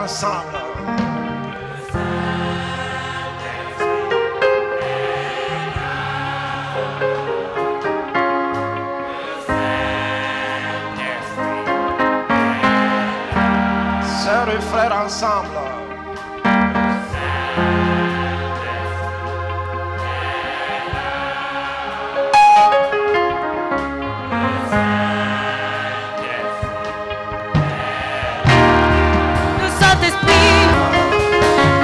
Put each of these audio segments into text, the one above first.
ensemble. Sœurs et frères ensemble.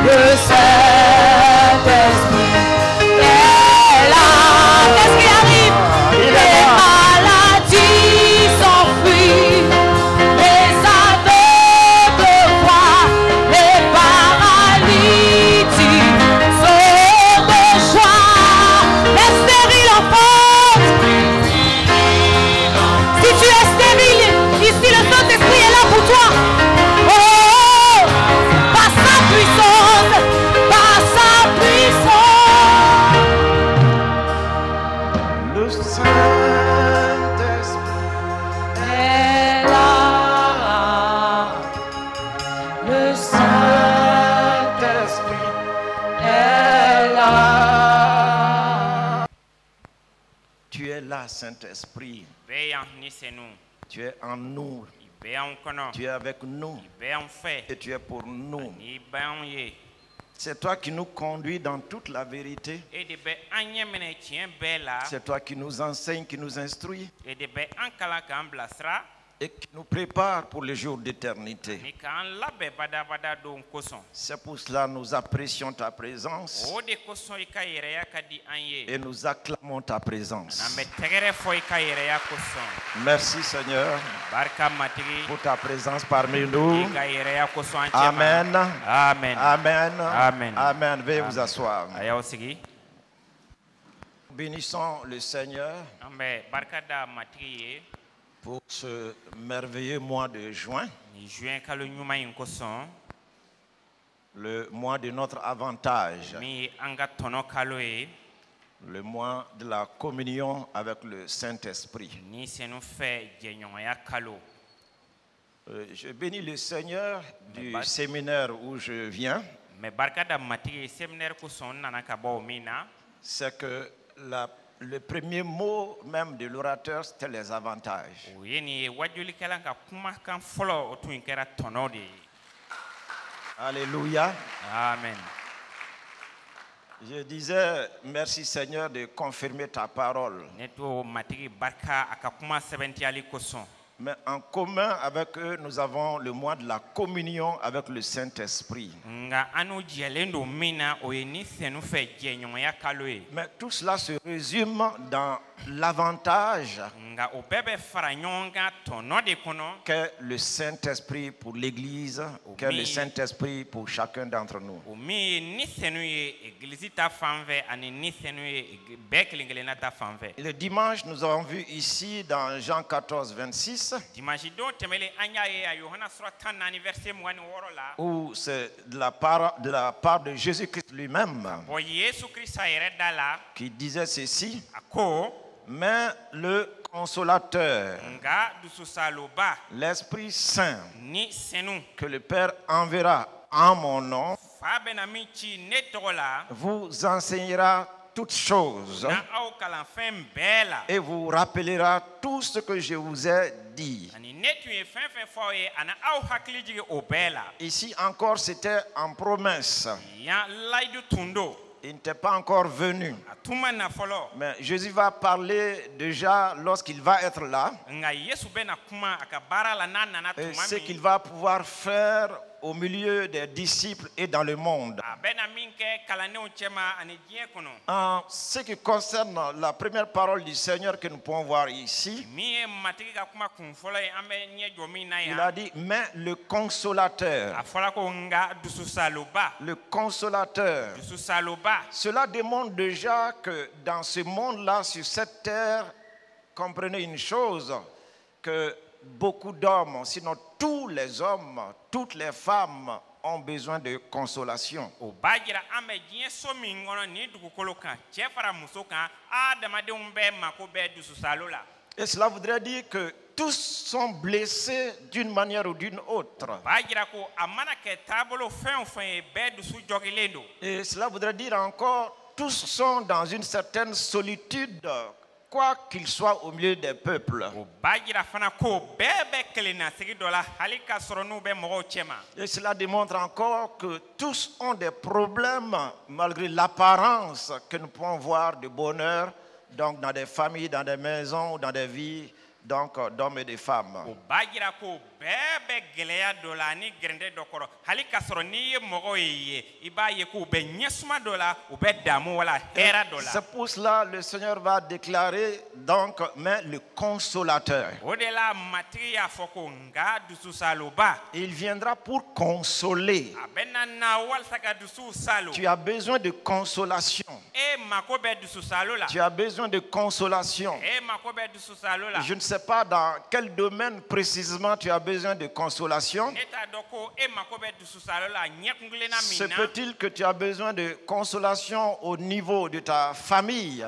Le Saint-Esprit est là. Qu'est-ce qui arrive? Les maladies s'enfuient, les aveugles voient, les paralytiques sont de joie, les stériles enfantent. Si tu es stérile, ici le Saint-Esprit est là pour toi. Le Saint-Esprit est là. Le Saint-Esprit est là. Tu es là, Saint-Esprit. Tu es en nous. Tu es avec nous. Et tu es pour nous. C'est toi qui nous conduis dans toute la vérité. C'est toi qui nous enseigne, qui nous instruit et qui nous prépare pour les jours d'éternité. C'est pour cela que nous apprécions ta présence et nous acclamons ta présence. Merci Seigneur pour ta présence parmi nous. Amen. Amen. Amen. Amen. Amen. Veuillez vous asseoir. Bénissons le Seigneur pour ce merveilleux mois de juin, le mois de notre avantage, le mois de la communion avec le Saint-Esprit. Je bénis le Seigneur du séminaire où je viens. C'est que le premier mot même de l'orateur, c'était les avantages. Alléluia. Amen. Je disais, merci Seigneur de confirmer ta parole. Mais en commun avec eux, nous avons le mois de la communion avec le Saint-Esprit. Mais tout cela se résume dans l'avantage qu'est le Saint-Esprit pour l'Église, qu'est le Saint-Esprit pour chacun d'entre nous. Le dimanche, nous avons vu ici dans Jean 14, 26, où c'est de la part de Jésus-Christ lui-même qui disait ceci: mais le consolateur, l'Esprit Saint, que le Père enverra en mon nom, vous enseignera toutes choses et vous rappellera tout ce que je vous ai dit. Ici encore, c'était en promesse. Il n'était pas encore venu. Mais Jésus va parler déjà lorsqu'il va être là. Et ce qu'il va pouvoir faire au milieu des disciples et dans le monde. En ce qui concerne la première parole du Seigneur que nous pouvons voir ici, il a dit, mais le consolateur. Le consolateur. Cela démontre déjà que dans ce monde-là, sur cette terre, comprenez une chose, que beaucoup d'hommes, sinon tous les hommes, toutes les femmes ont besoin de consolation. Et cela voudrait dire que tous sont blessés d'une manière ou d'une autre. Et cela voudrait dire encore, tous sont dans une certaine solitude, quoi qu'ils soient au milieu des peuples. Et cela démontre encore que tous ont des problèmes, malgré l'apparence que nous pouvons voir de bonheur, donc dans des familles, dans des maisons, dans des vies, donc d'hommes et de femmes. C'est pour cela le Seigneur va déclarer donc mais le consolateur. Il viendra pour consoler. Tu as besoin de consolation. Tu as besoin de consolation. Je ne sais pas dans quel domaine précisément tu as besoin de consolation. Se peut-il que tu as besoin de consolation au niveau de ta famille?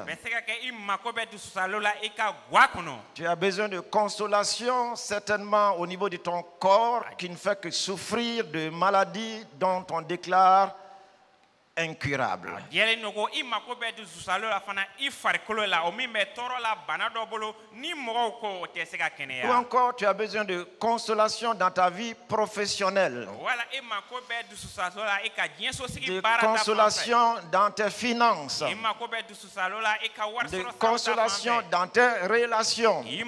Tu as besoin de consolation certainement au niveau de ton corps qui ne fait que souffrir de maladies dont on déclare incurable. Ou encore tu as besoin de consolation dans ta vie professionnelle, de consolation dans tes finances, de consolation dans tes relations. Et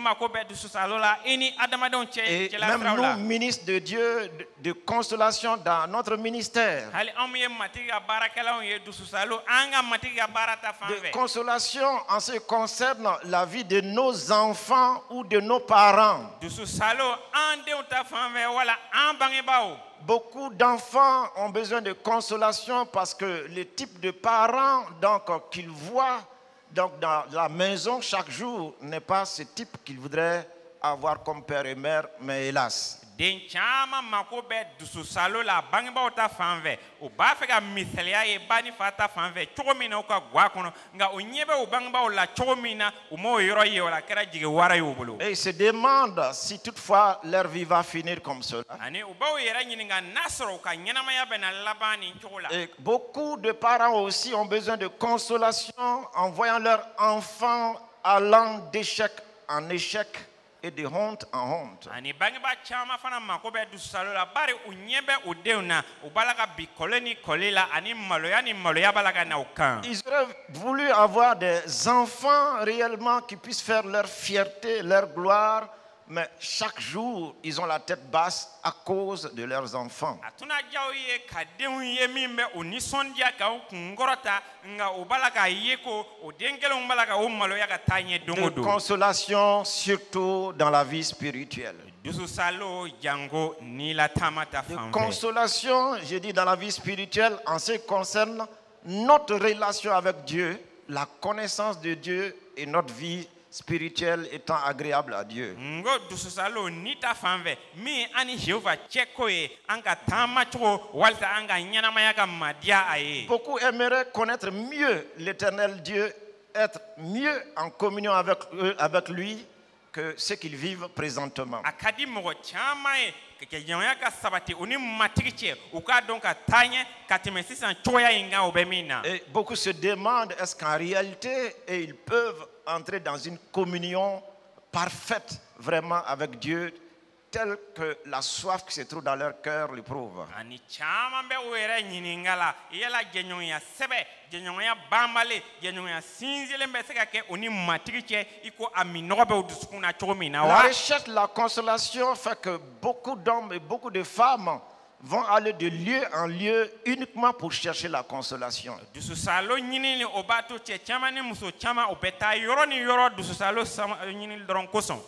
même nous, ministres de Dieu, de consolation dans notre ministère. De consolation en ce qui concerne la vie de nos enfants ou de nos parents. Beaucoup d'enfants ont besoin de consolation parce que le type de parents qu'ils voient donc, dans la maison chaque jour n'est pas ce type qu'ils voudraient avoir comme père et mère, mais hélas. Den chama makobe dusu salo la bangba ta fanve o ba fe ka miselia e bani fata fanve chomina ka gwa kono nga onyebe o bangba o la chomina o mo yoro ye o la kera jige wara yo bolo. Et se demande si toutefois leur vie va finir comme cela. Ani o ba o yera nyininga nasro ka nyanama ya bena labani chola. Et beaucoup de parents aussi ont besoin de consolation en voyant leurs enfants allant d'échec en échec et de honte en honte. Ils auraient voulu avoir des enfants réellement qui puissent faire leur fierté, leur gloire, mais chaque jour, ils ont la tête basse à cause de leurs enfants. De consolation, surtout dans la vie spirituelle. De consolation, j'ai dit dans la vie spirituelle, en ce qui concerne notre relation avec Dieu, la connaissance de Dieu et notre vie spirituelle étant agréable à Dieu. Beaucoup aimeraient connaître mieux l'Éternel Dieu, être mieux en communion avec lui que ce qu'ils vivent présentement. Et beaucoup se demandent est-ce qu'en réalité ils peuvent entrer dans une communion parfaite vraiment avec Dieu telle que la soif qui se trouve dans leur cœur le prouve. La recherche de la consolation fait que beaucoup d'hommes et beaucoup de femmes vont aller de lieu en lieu uniquement pour chercher la consolation.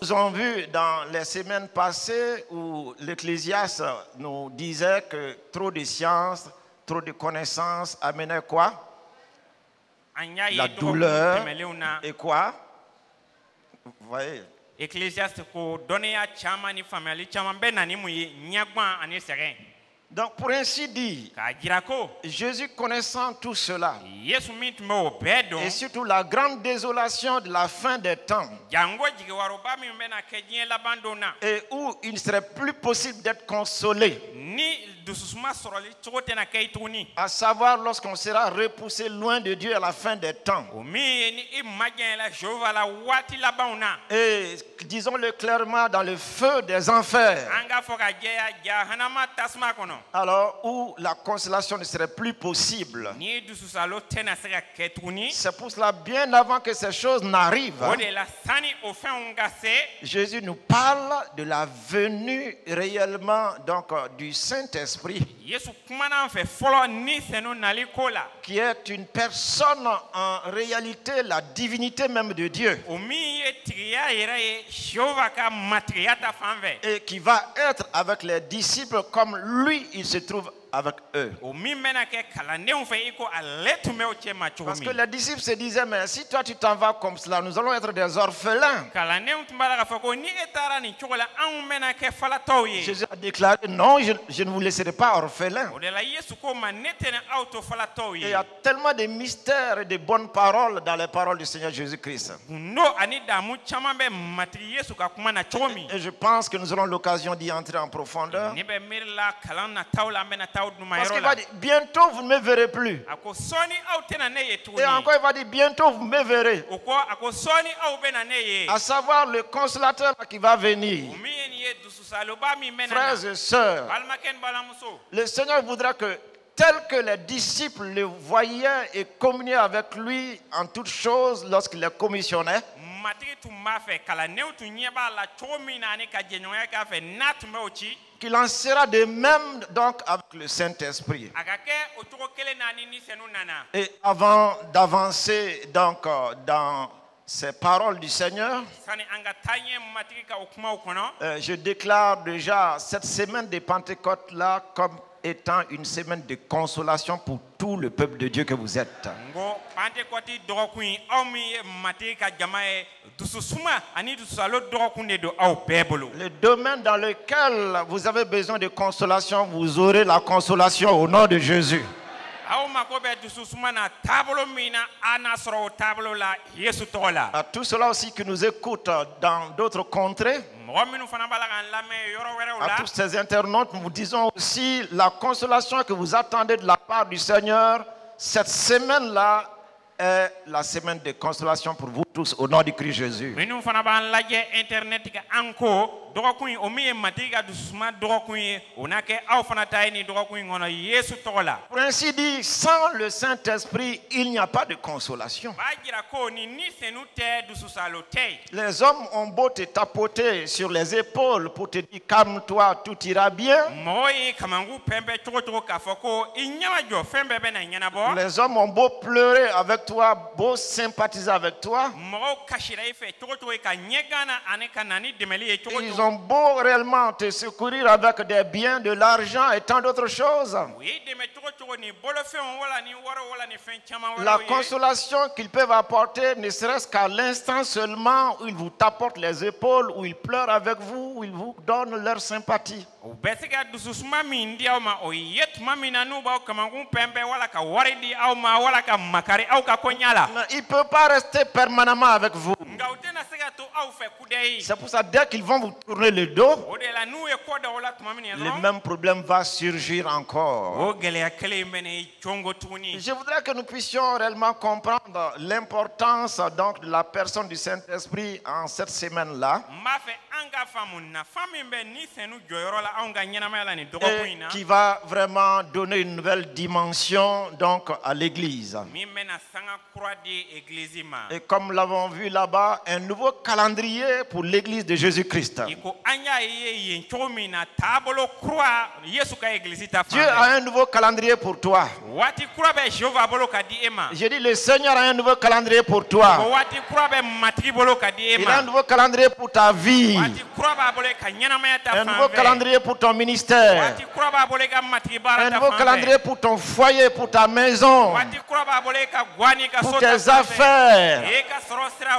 Nous avons vu dans les semaines passées où l'Ecclésiaste nous disait que trop de science, trop de connaissances amenait quoi? La douleur et quoi? Vous voyez? Donc pour ainsi dire, Jésus connaissant tout cela, et surtout la grande désolation de la fin des temps, et où il ne serait plus possible d'être consolé, à savoir lorsqu'on sera repoussé loin de Dieu à la fin des temps. Et disons-le clairement, dans le feu des enfers. Alors où la consolation ne serait plus possible. C'est pour cela, bien avant que ces choses n'arrivent, Jésus nous parle de la venue réellement donc du Saint-Esprit, qui est une personne en réalité, la divinité même de Dieu, et qui va être avec les disciples comme lui il se trouve avec eux. Parce que les disciples se disaient, mais si toi tu t'en vas comme cela, nous allons être des orphelins. Jésus a déclaré, non, je ne vous laisserai pas orphelins. Et il y a tellement de mystères et de bonnes paroles dans les paroles du Seigneur Jésus-Christ. Et je pense que nous aurons l'occasion d'y entrer en profondeur. Parce qu'il va dire, bientôt vous ne me verrez plus. Et encore il va dire, bientôt vous me verrez. À savoir le consolateur qui va venir. Frères et sœurs, le Seigneur voudra que, tel que les disciples le voyaient et communiaient avec lui en toutes choses lorsqu'il les commissionnait, qu'il en sera de même donc avec le Saint-Esprit. Et avant d'avancer donc dans ces paroles du Seigneur, je déclare déjà cette semaine de Pentecôte là comme étant une semaine de consolation pour tout le peuple de Dieu que vous êtes. Le domaine dans lequel vous avez besoin de consolation, vous aurez la consolation au nom de Jésus. À tous ceux-là aussi qui nous écoutent dans d'autres contrées, à tous ces internautes, nous vous disons aussi la consolation que vous attendez de la part du Seigneur. Cette semaine-là est la semaine de consolation pour vous tous au nom du Christ Jésus. Pour ainsi dire, sans le Saint-Esprit, il n'y a pas de consolation. Les hommes ont beau te tapoter sur les épaules pour te dire calme-toi, tout ira bien. Les hommes ont beau pleurer avec toi, beau sympathiser avec toi. Ils ont beau réellement te secourir avec des biens, de l'argent et tant d'autres choses. La consolation qu'ils peuvent apporter, ne serait-ce qu'à l'instant seulement où ils vous tapotent les épaules, où ils pleurent avec vous, où ils vous donnent leur sympathie. Il ne peut pas rester permanemment avec vous. C'est pour ça, dès qu'ils vont vous tourner le dos, le même problème va surgir encore. Je voudrais que nous puissions réellement comprendre l'importance donc de la personne du Saint-Esprit en cette semaine-là, et qui va vraiment donner une nouvelle dimension donc à l'Église. Et comme nous l'avons vu là-bas, un nouveau calendrier pour l'Église de Jésus-Christ. Dieu a un nouveau calendrier pour toi. J'ai dit, le Seigneur a un nouveau calendrier pour toi. Il a un nouveau calendrier pour ta vie. Un nouveau calendrier pour ton ministère. Un nouveau calendrier pour ton foyer, pour ta maison, pour tes affaires.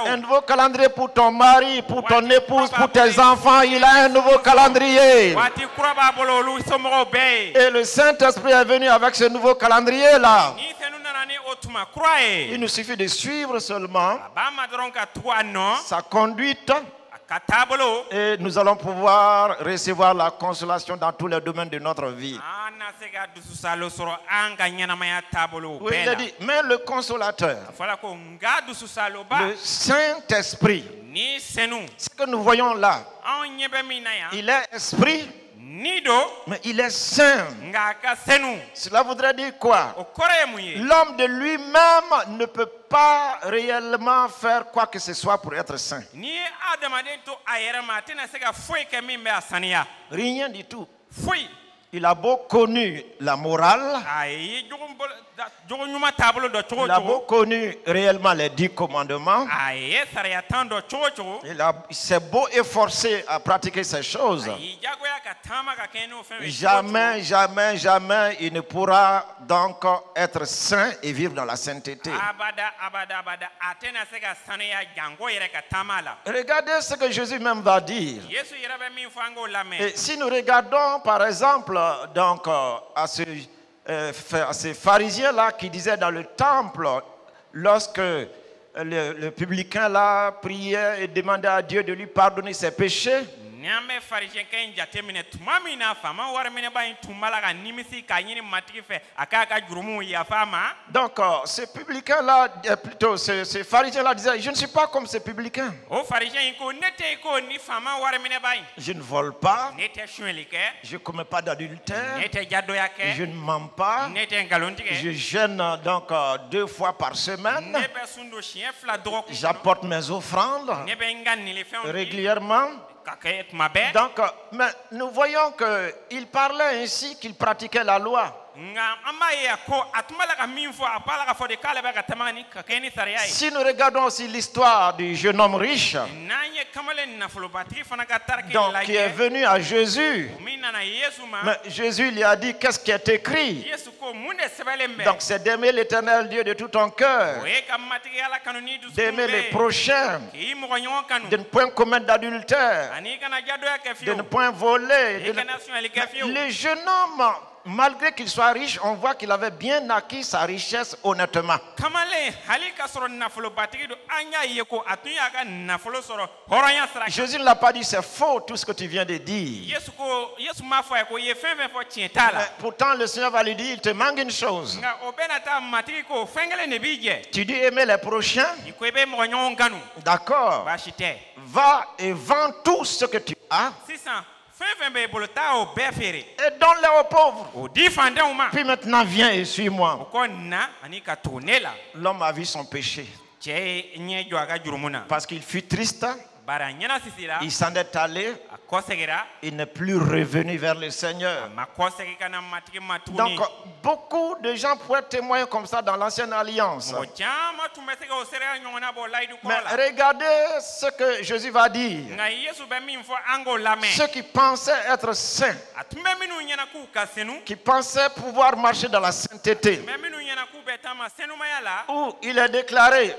Un nouveau calendrier pour ton mari, pour ton épouse, pour tes enfants. Il a un nouveau calendrier. Et le Saint-Esprit est venu avec ce nouveau calendrier-là. Il nous suffit de suivre seulement sa conduite et nous allons pouvoir recevoir la consolation dans tous les domaines de notre vie. Oui, il a dit, mais le consolateur, le Saint-Esprit, ce que nous voyons là, il est esprit, mais il est saint. Cela voudrait dire quoi? L'homme de lui-même ne peut pas réellement faire quoi que ce soit pour être saint. Rien du tout. Il a beau connu la morale, il a beau connu réellement les 10 commandements, il s'est beau efforcé à pratiquer ces choses. Jamais, jamais, jamais il ne pourra donc être saint et vivre dans la sainteté. Regardez ce que Jésus même va dire. Et si nous regardons par exemple donc à ces pharisiens-là qui disaient dans le temple, lorsque le publicain là priait et demandait à Dieu de lui pardonner ses péchés, donc ces publicains-là, plutôt ces pharisiens-là disaient, je ne suis pas comme ces publicains. Je ne vole pas, je ne commets pas d'adultère, je ne mens pas, je jeûne donc 2 fois par semaine, j'apporte mes offrandes régulièrement. Donc, mais nous voyons qu'il parlait ainsi qu'il pratiquait la loi. Si nous regardons aussi l'histoire du jeune homme riche, donc, qui est venu à Jésus, mais Jésus lui a dit qu'est-ce qui est écrit. Donc c'est d'aimer l'Éternel Dieu de tout ton cœur, d'aimer les prochains, de ne point commettre d'adultère, de ne point voler. Le jeune homme, malgré qu'il soit riche, on voit qu'il avait bien acquis sa richesse honnêtement. Jésus ne l'a pas dit, c'est faux tout ce que tu viens de dire. Mais pourtant le Seigneur va lui dire, il te manque une chose. Tu dis aimer les prochains. D'accord. Va et vends tout ce que tu as et donne-les aux pauvres. Puis maintenant viens et suis-moi. L'homme a vu son péché parce qu'il fut triste. Il s'en est allé. Il n'est plus revenu vers le Seigneur. Donc beaucoup de gens pourraient témoigner comme ça dans l'ancienne alliance. Mais regardez ce que Jésus va dire. Ceux qui pensaient être saints, qui pensaient pouvoir marcher dans la sainteté, où il est déclaré,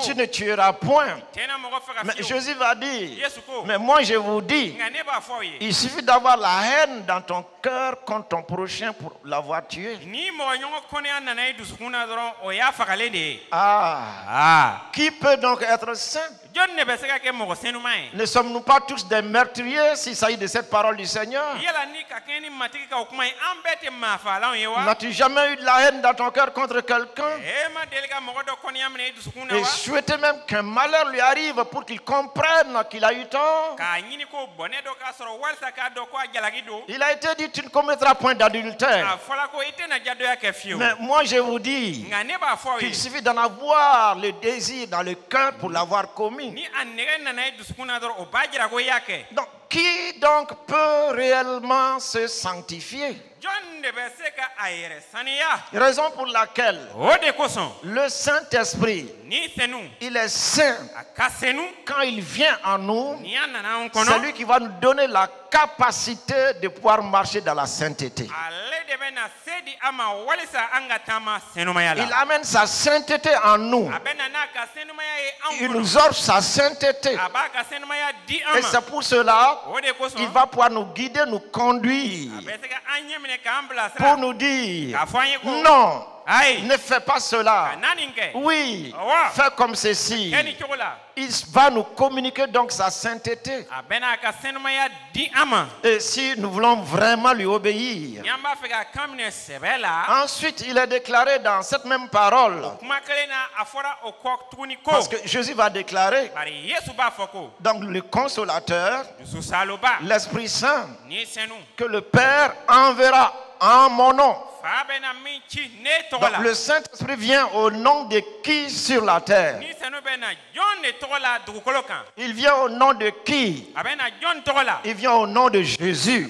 tu ne tueras point. Mais Jésus va dire, mais moi je vous dis, il suffit d'avoir la haine dans ton cœur contre ton prochain pour l'avoir tué. Qui peut donc être saint? Ne sommes-nous pas tous des meurtriers s'il s'agit de cette parole du Seigneur? N'as-tu jamais eu de la haine dans ton cœur contre quelqu'un et souhaiter même qu'un malheur lui arrive pour qu'il comprenne qu'il a eu tort? Il a été dit, tu ne commettras point d'adultère. Mais moi je vous dis qu'il suffit d'en avoir le désir dans le cœur pour l'avoir commis. Donc, qui donc peut réellement se sanctifier? Raison pour laquelle le Saint-Esprit, il est saint. Quand il vient en nous, c'est lui qui va nous donner la capacité de pouvoir marcher dans la sainteté. Il amène sa sainteté en nous. Il nous offre sa sainteté. Et c'est pour cela qu'il va pouvoir nous guider, nous conduire. Pour nous dire, non, ne fais pas cela. Oui, fais comme ceci. Il va nous communiquer donc sa sainteté. Et si nous voulons vraiment lui obéir. Ensuite, il est déclaré dans cette même parole. Parce que Jésus va déclarer. Donc le consolateur, l'Esprit Saint, que le Père enverra en mon nom. Donc, le Saint-Esprit vient au nom de qui sur la terre? Il vient au nom de qui? Il vient au nom de Jésus.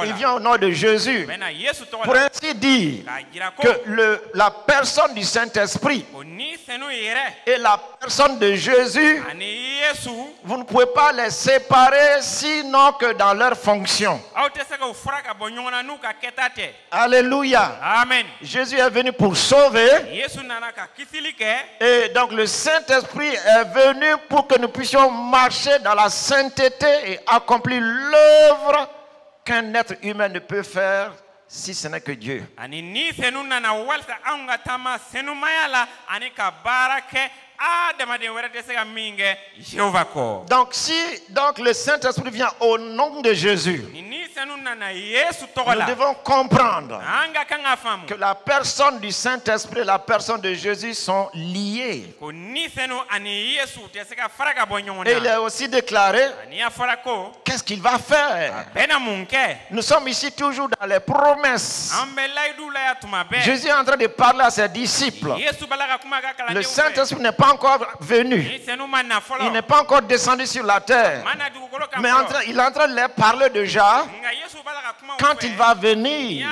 Il vient au nom de Jésus. Pour ainsi dire que la personne du Saint-Esprit et la personne de Jésus, vous ne pouvez pas les séparer sinon que dans leur fonction. Alléluia. Amen. Jésus est venu pour sauver. Et donc le Saint-Esprit est venu pour que nous puissions marcher dans la sainteté et accomplir l'œuvre qu'un être humain ne peut faire si ce n'est que Dieu. Donc si le Saint-Esprit vient au nom de Jésus, nous devons comprendre que la personne du Saint-Esprit et la personne de Jésus sont liées. Et il est aussi déclaré qu'est-ce qu'il va faire. Nous sommes ici toujours dans les promesses. Jésus est en train de parler à ses disciples. Le Saint-Esprit n'est pas encore venu. Il n'est pas encore descendu sur la terre. Mais il est en train de leur parler déjà. Quand il va venir,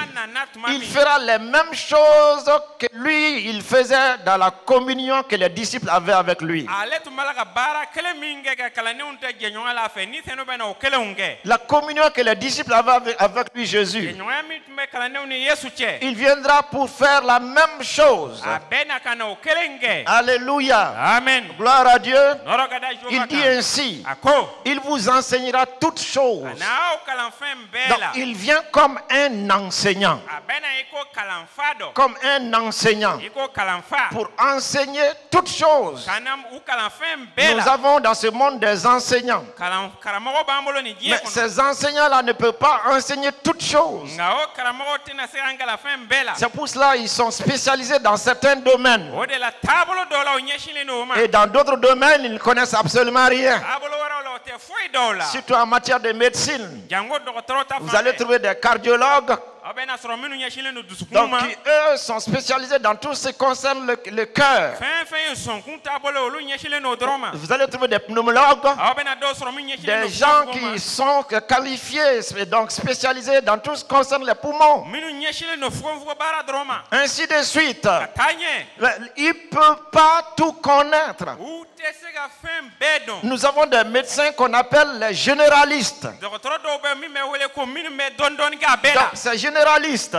il fera les mêmes choses que lui, il faisait dans la communion que les disciples avaient avec lui. La communion que les disciples avaient avec lui, Jésus. Il viendra pour faire la même chose. Alléluia. Amen. Gloire à Dieu. Il dit ainsi, il vous enseignera toutes choses. Donc il vient comme un enseignant. Comme un enseignant. Pour enseigner toutes choses. Nous avons dans ce monde des enseignants. Mais ces enseignants-là ne peuvent pas enseigner toutes choses. C'est pour cela qu'ils sont spécialisés dans certains domaines. Et dans d'autres domaines, ils ne connaissent absolument rien. Surtout en matière de médecine. Vous allez trouver des cardiologues. Donc eux sont spécialisés dans tout ce qui concerne le cœur. Vous allez trouver des pneumologues, des gens qui sont qualifiés et donc spécialisés dans tout ce qui concerne les poumons. Ainsi de suite. Il ne peut pas tout connaître. Nous avons des médecins qu'on appelle les généralistes. Donc ces généralistes,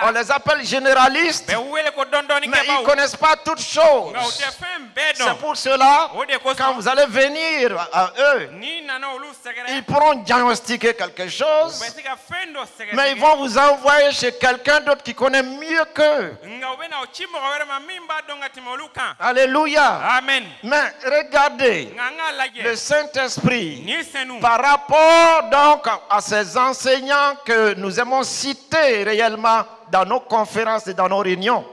on les appelle généralistes, mais ils ne connaissent pas toutes choses. C'est pour cela, quand vous allez venir à eux, ils pourront diagnostiquer quelque chose, mais ils vont vous envoyer chez quelqu'un d'autre qui connaît mieux qu'eux. Alléluia. Amen. Mais regardez, le Saint-Esprit, par rapport donc à ces enseignants que nous aimons citer réellement dans nos conférences et dans nos réunions.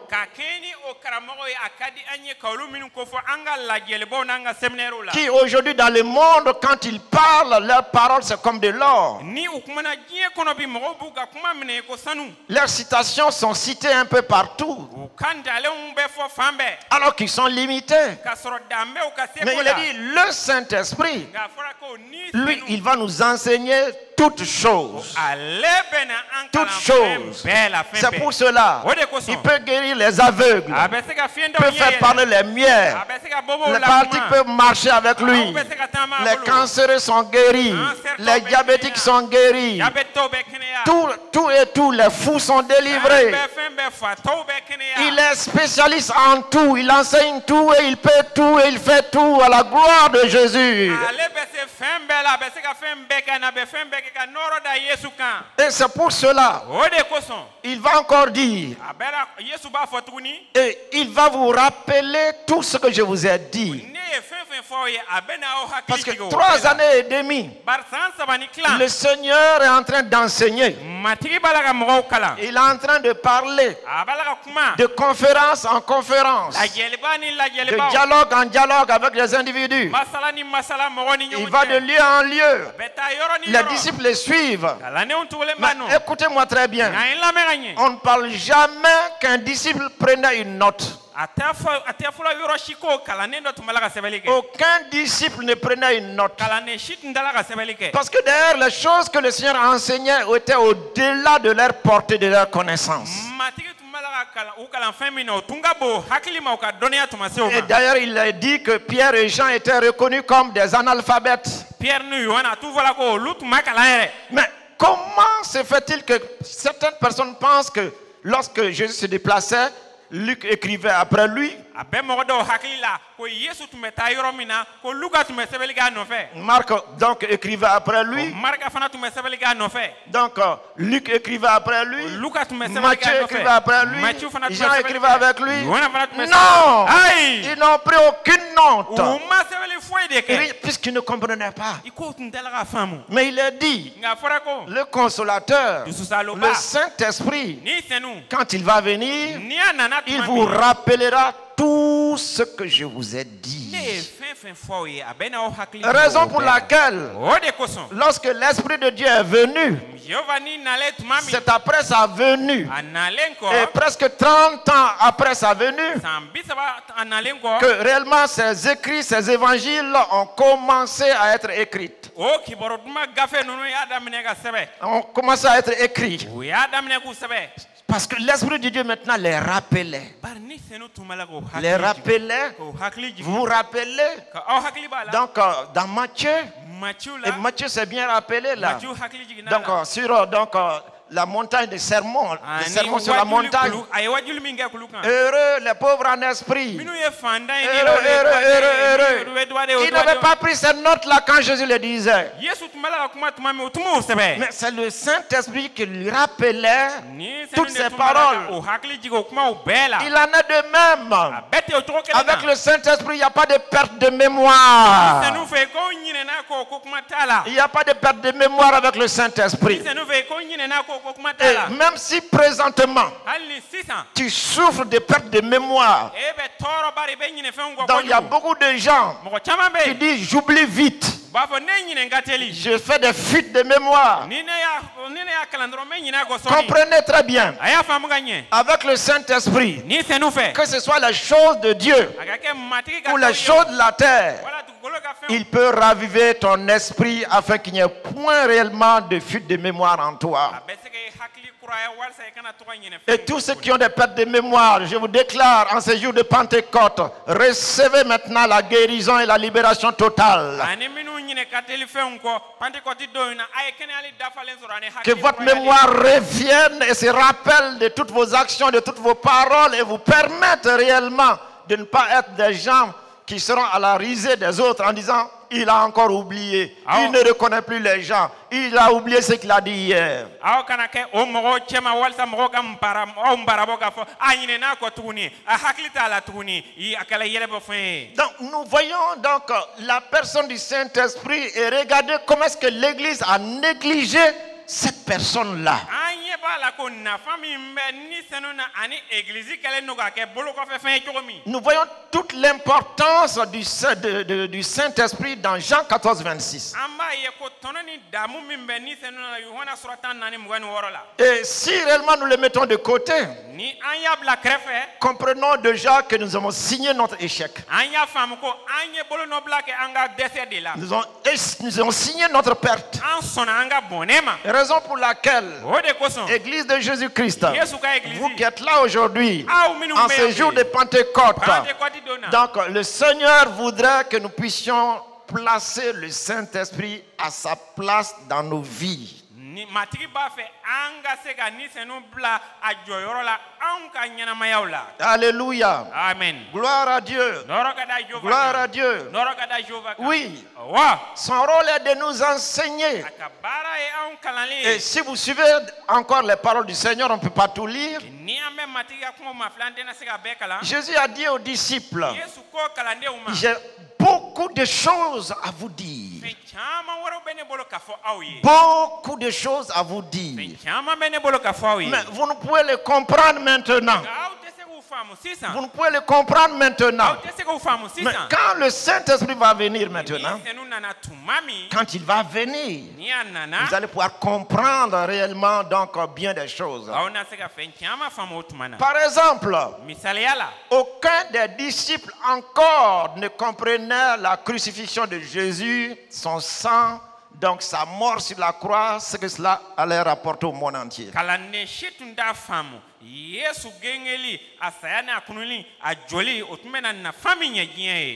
Qui aujourd'hui dans le monde, quand ils parlent, leurs paroles c'est comme de l'or. Leurs citations sont citées un peu partout. Alors qu'ils sont limités. Mais il a dit, le Saint-Esprit, lui, il va nous enseigner toutes choses. Toutes choses. C'est pour cela. Il peut guérir les aveugles. Il peut faire parler les muets. Les paralysés peuvent marcher avec lui. Les cancéreux sont guéris. Les diabétiques sont guéris. Tous les fous sont délivrés. Il est spécialiste en tout. Il enseigne tout et il peut tout et il fait tout à la gloire de Jésus. Et c'est pour cela, il va encore dire, et il va vous rappeler tout ce que je vous ai dit. Parce que 3 années et demie, le Seigneur est en train d'enseigner. Il est en train de parler de conférence en conférence, de dialogue en dialogue avec les individus. Il va de lieu en lieu. Les disciples les suivent. Mais écoutez-moi très bien. On ne parle jamais qu'un disciple prenait une note. Aucun disciple ne prenait une note. Parce que derrière les choses que le Seigneur enseignait étaient au-delà de leur portée, de leur connaissance. Et d'ailleurs, il a dit que Pierre et Jean étaient reconnus comme des analphabètes. Mais comment se fait-il que certaines personnes pensent que lorsque Jésus se déplaçait, Luc écrivait après lui. Marc donc écrivait après lui. Donc Luc écrivait après lui. Matthieu écrivait après lui. Jean écrivait avec lui. Non, ils n'ont pris aucune note. Puisqu'ils ne comprenaient pas. Mais il a dit, le consolateur, le Saint-Esprit, quand il va venir, il vous rappellera tout ce que je vous ai dit. Raison pour laquelle, lorsque l'Esprit de Dieu est venu, c'est après sa venue, et presque 30 ans après sa venue, que réellement ces écrits, ces évangiles ont commencé à être écrits. Ont commencé à être écrits. Parce que l'Esprit de Dieu maintenant les rappelait. Les rappelait. Vous vous rappelez? Donc dans Matthieu, et Matthieu s'est bien rappelé là. Donc sur la montagne des sermons, les sermons sur la montagne. Heureux les pauvres en esprit. Heureux. Il n'avait pas pris cette note-là quand Jésus le disait. Mais c'est le Saint-Esprit qui lui rappelait toutes ces paroles. Il en est de même. Avec le Saint-Esprit, il n'y a pas de perte de mémoire. Il n'y a pas de perte de mémoire avec le Saint-Esprit. Et même si présentement tu souffres de perte de mémoire, donc il y a beaucoup de gens qui disent j'oublie vite, je fais des fuites de mémoire. Comprenez très bien, avec le Saint-Esprit, que ce soit les choses de Dieu ou les choses de la terre, il peut raviver ton esprit afin qu'il n'y ait point réellement de fuite de mémoire en toi. Et tous ceux qui ont des pertes de mémoire, je vous déclare en ces jours de Pentecôte, recevez maintenant la guérison et la libération totale. Que votre mémoire revienne et se rappelle de toutes vos actions, de toutes vos paroles et vous permette réellement de ne pas être des gens qui seront à la risée des autres en disant il a encore oublié, il ne reconnaît plus les gens, il a oublié ce qu'il a dit hier. Donc nous voyons donc la personne du Saint-Esprit et regardez comment est-ce que l'Église a négligé cette personne-là. Nous voyons toute l'importance du Saint-Esprit dans Jean 14, 26. Et si réellement nous le mettons de côté, comprenons déjà que nous avons signé notre échec. Nous avons signé notre perte. Raison pour laquelle, Église de Jésus-Christ, vous qui êtes là aujourd'hui, en ce jour de Pentecôte, donc le Seigneur voudrait que nous puissions placer le Saint-Esprit à sa place dans nos vies. Alléluia. Amen. Gloire à Dieu. Gloire à Dieu. Oui. Son rôle est de nous enseigner. Et si vous suivez encore les paroles du Seigneur, on ne peut pas tout lire. Jésus a dit aux disciples, j'ai beaucoup de choses à vous dire. Beaucoup de choses à vous dire. Mais vous ne pouvez les comprendre maintenant. Vous ne pouvez le comprendre maintenant. Mais quand le Saint-Esprit va venir maintenant, quand il va venir, vous allez pouvoir comprendre réellement donc bien des choses. Par exemple, aucun des disciples encore ne comprenait la crucifixion de Jésus, son sang, donc sa mort sur la croix, ce que cela allait rapporter au monde entier.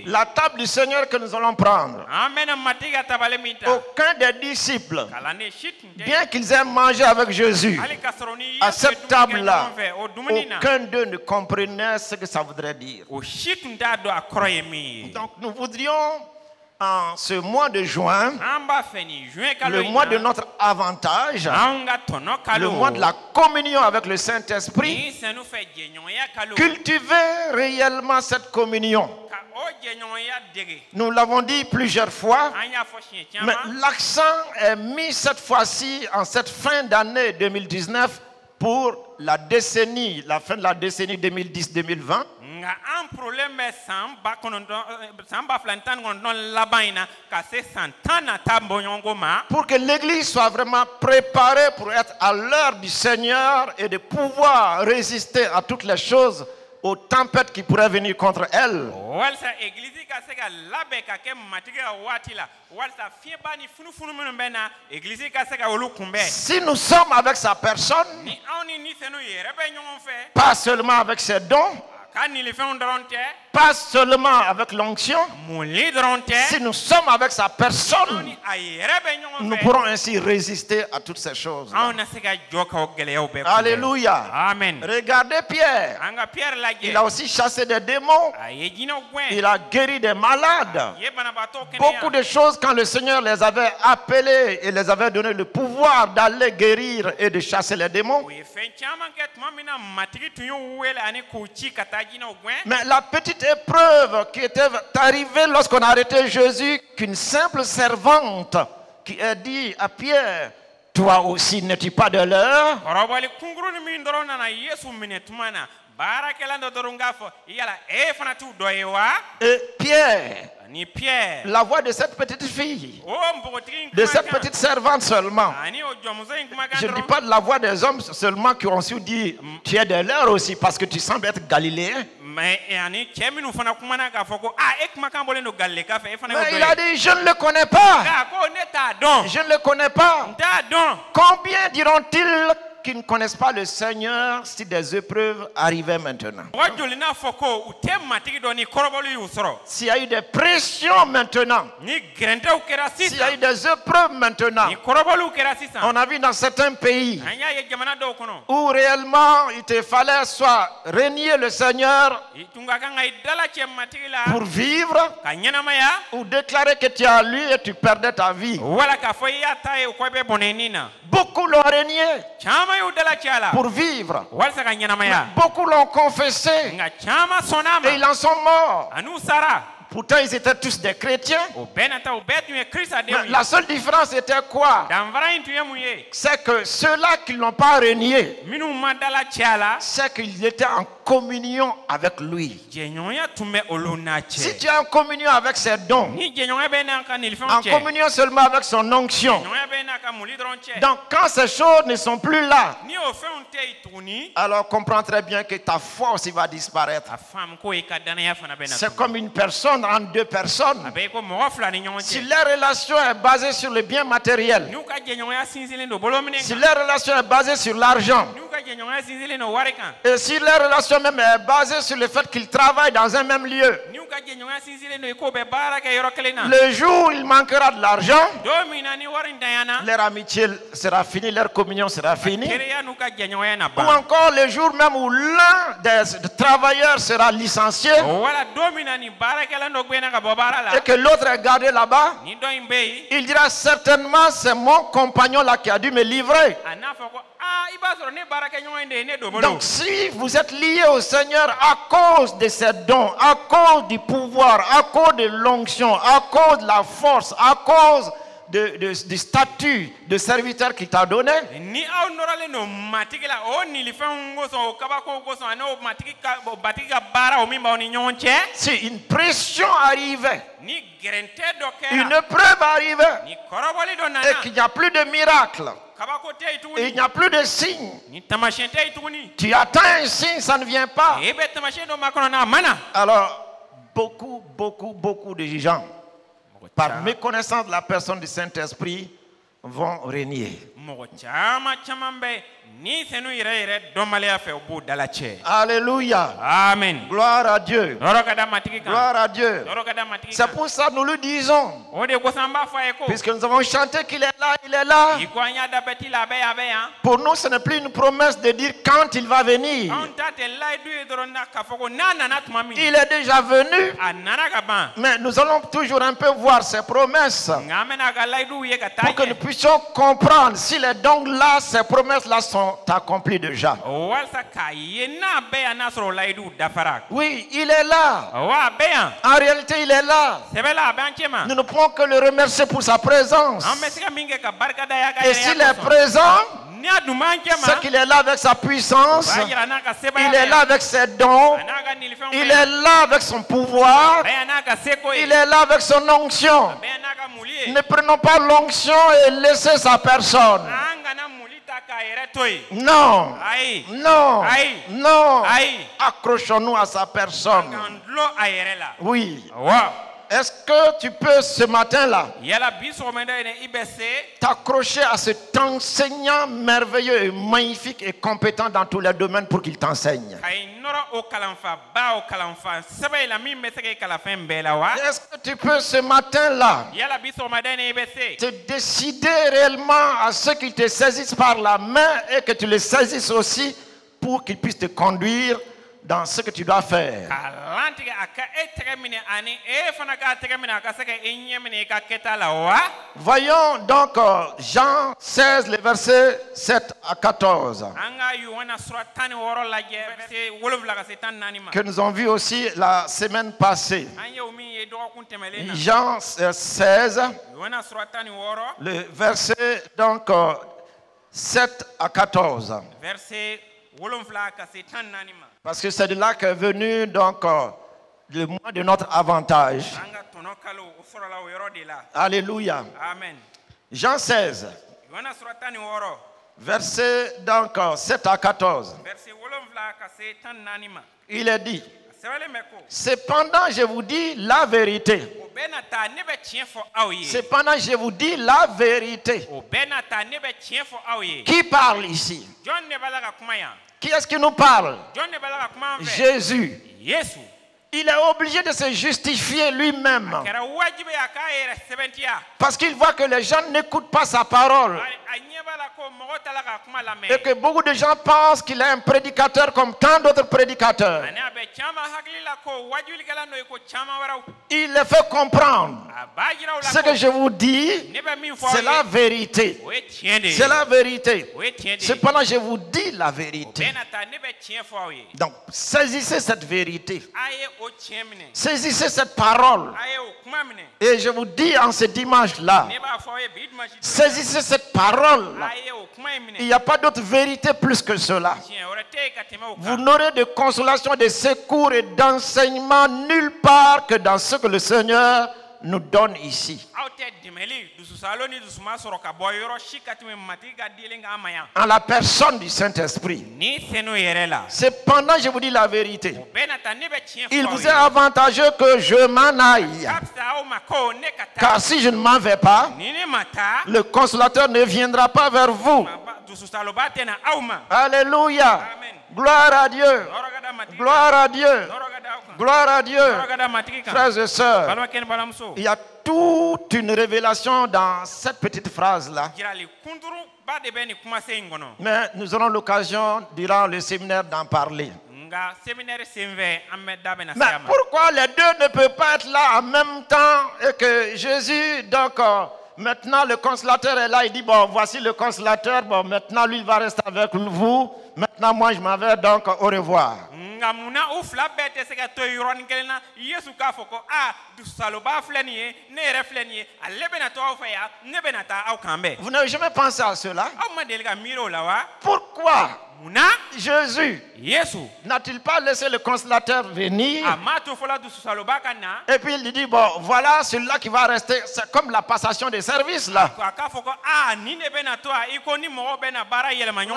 La table du Seigneur que nous allons prendre, aucun des disciples, bien qu'ils aient mangé avec Jésus, à cette table-là, aucun d'eux ne comprenait ce que ça voudrait dire. Donc nous voudrions, en ce mois de juin, le mois de notre avantage, le mois de la communion avec le Saint-Esprit, cultiver réellement cette communion. Nous l'avons dit plusieurs fois, mais l'accent est mis cette fois-ci, en cette fin d'année 2019, pour la décennie, la fin de la décennie 2010-2020. Pour que l'Église soit vraiment préparée pour être à l'heure du Seigneur et de pouvoir résister à toutes les choses, aux tempêtes qui pourraient venir contre elle. Si nous sommes avec sa personne, pas seulement avec ses dons, pas seulement avec l'onction, si nous sommes avec sa personne, nous pourrons ainsi résister à toutes ces choses. Alléluia. Amen. Regardez Pierre. Il a aussi chassé des démons. Il a guéri des malades. Beaucoup de choses, quand le Seigneur les avait appelés et les avait donné le pouvoir d'aller guérir et de chasser les démons. Mais la petite épreuve qui était arrivée lorsqu'on a arrêté Jésus, qu'une simple servante qui a dit à Pierre, toi aussi n'es-tu pas de l'heure? Et Pierre, la voix de cette petite fille, de cette petite servante seulement. Je ne dis pas de la voix des hommes seulement qui ont su dire tu es de l'heure aussi parce que tu sembles être galiléen. Mais il a dit je ne le connais pas. Je ne le connais pas. Combien diront-ils qui ne connaissent pas le Seigneur si des épreuves arrivaient maintenant? S'il y a eu des pressions maintenant, s'il y a eu des épreuves maintenant, on a vu dans certains pays où réellement il te fallait soit renier le Seigneur pour vivre ou déclarer que tu as lu et tu perdais ta vie. Beaucoup l'ont renié pour vivre. Beaucoup l'ont confessé et ils en sont morts. Pourtant, ils étaient tous des chrétiens. Mais La seule différence était quoi? C'est que ceux-là qui ne l'ont pas renié, c'est qu'ils étaient en communion avec lui. Si tu es en communion avec ses dons, en communion seulement avec son onction, donc quand ces choses ne sont plus là, alors comprends très bien que ta foi aussi va disparaître. C'est comme une personne en deux personnes. Si leur relation est basée sur le bien matériel, si leur relation est basée sur l'argent, et si leur relation même est basée sur le fait qu'ils travaillent dans un même lieu, le jour où il manquera de l'argent, leur amitié sera finie, leur communion sera finie. Ou encore le jour même où l'un des travailleurs sera licencié et que l'autre est gardé là-bas, il dira certainement c'est mon compagnon là qui a dû me livrer. Donc si vous êtes lié au Seigneur à cause de ses dons, à cause du pouvoir, à cause de l'onction, à cause de la force, à cause du statut de serviteur qu'il t'a donné, si une pression arrivait, une preuve arrivait, et qu'il n'y a plus de miracle, et il n'y a plus de signe, tu attends un signe, ça ne vient pas. Alors, beaucoup de gens, par méconnaissance de la personne du Saint-Esprit, vont régner. Alléluia. Amen. Gloire à Dieu. Gloire à Dieu. C'est pour ça que nous le disons. Puisque nous avons chanté qu'il est là, il est là. Pour nous, ce n'est plus une promesse de dire quand il va venir. Il est déjà venu. Mais nous allons toujours un peu voir ses promesses pour que nous puissions comprendre si les dons là, ces promesses-là sont accomplies déjà. Oui, il est là. En réalité, il est là. Nous ne pouvons que le remercier pour sa présence. Et s'il est présent, c'est qu'il est là avec sa puissance, il est là avec ses dons, il est là avec son pouvoir, il est là avec son onction. Ne prenons pas l'onction et laissez sa personne. Non, non, non. Accrochons-nous à sa personne. Oui. Est-ce que tu peux ce matin-là t'accrocher à cet enseignant merveilleux et magnifique et compétent dans tous les domaines pour qu'il t'enseigne? Est-ce que tu peux ce matin-là te décider réellement à ce qu'il te saisisse par la main et que tu le saisisses aussi pour qu'il puisse te conduire dans ce que tu dois faire? Voyons donc Jean 16, les versets 7 à 14. Que nous avons vu aussi la semaine passée. Jean 16, le verset donc 7 à 14. Parce que c'est de là qu'est venu donc le mois de notre avantage. Alléluia. Amen. Jean 16, verset donc 7 à 14. Il est dit: cependant je vous dis la vérité. Cependant je vous dis la vérité. Qui parle ici? Qui est-ce qui nous parle? Jésus. Il est obligé de se justifier lui-même. Parce qu'il voit que les gens n'écoutent pas sa parole. Et que beaucoup de gens pensent qu'il est un prédicateur comme tant d'autres prédicateurs. Il les fait comprendre. Ce que je vous dis, c'est la vérité. C'est la vérité. Cependant, je vous dis la vérité. Donc, saisissez cette vérité. Saisissez cette parole. Et je vous dis en ce dimanche-là, saisissez cette parole-là. Il n'y a pas d'autre vérité plus que cela. Vous n'aurez de consolation, de secours et d'enseignement nulle part que dans ce que le Seigneur nous donne ici. En la personne du Saint-Esprit. Cependant, je vous dis la vérité. Il vous est avantageux que je m'en aille. Car si je ne m'en vais pas, le consolateur ne viendra pas vers vous. Alléluia. Gloire à Dieu. Gloire à Dieu. Gloire à Dieu. Frères et sœurs, il y a toute une révélation dans cette petite phrase-là. Mais nous aurons l'occasion durant le séminaire d'en parler. Mais pourquoi les deux ne peuvent pas être là en même temps et que Jésus, donc maintenant le consolateur est là, il dit bon voici le consolateur, bon maintenant lui il va rester avec vous, maintenant moi je m'en vais donc au revoir. Vous n'avez jamais pensé à cela? Pourquoi Jésus n'a-t-il pas laissé le consolateur venir? Et puis il lui dit bon voilà celui-là qui va rester, c'est comme la passation des services là. La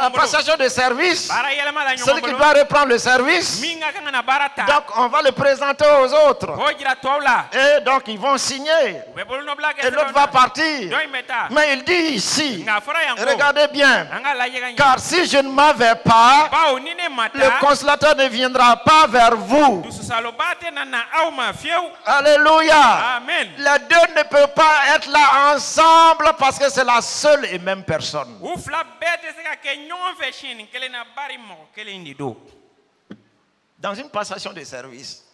passation des services, celui qui doit reprendre le service, donc on va le présenter aux autres. Et donc ils vont signer. Et l'autre va partir. Mais il dit ici, regardez bien, car si je ne m'en vais pas, le consolateur ne viendra pas vers vous. Alléluia. Amen. Les deux ne peuvent pas être là ensemble parce que c'est la seule et même personne. Dans une passation de service,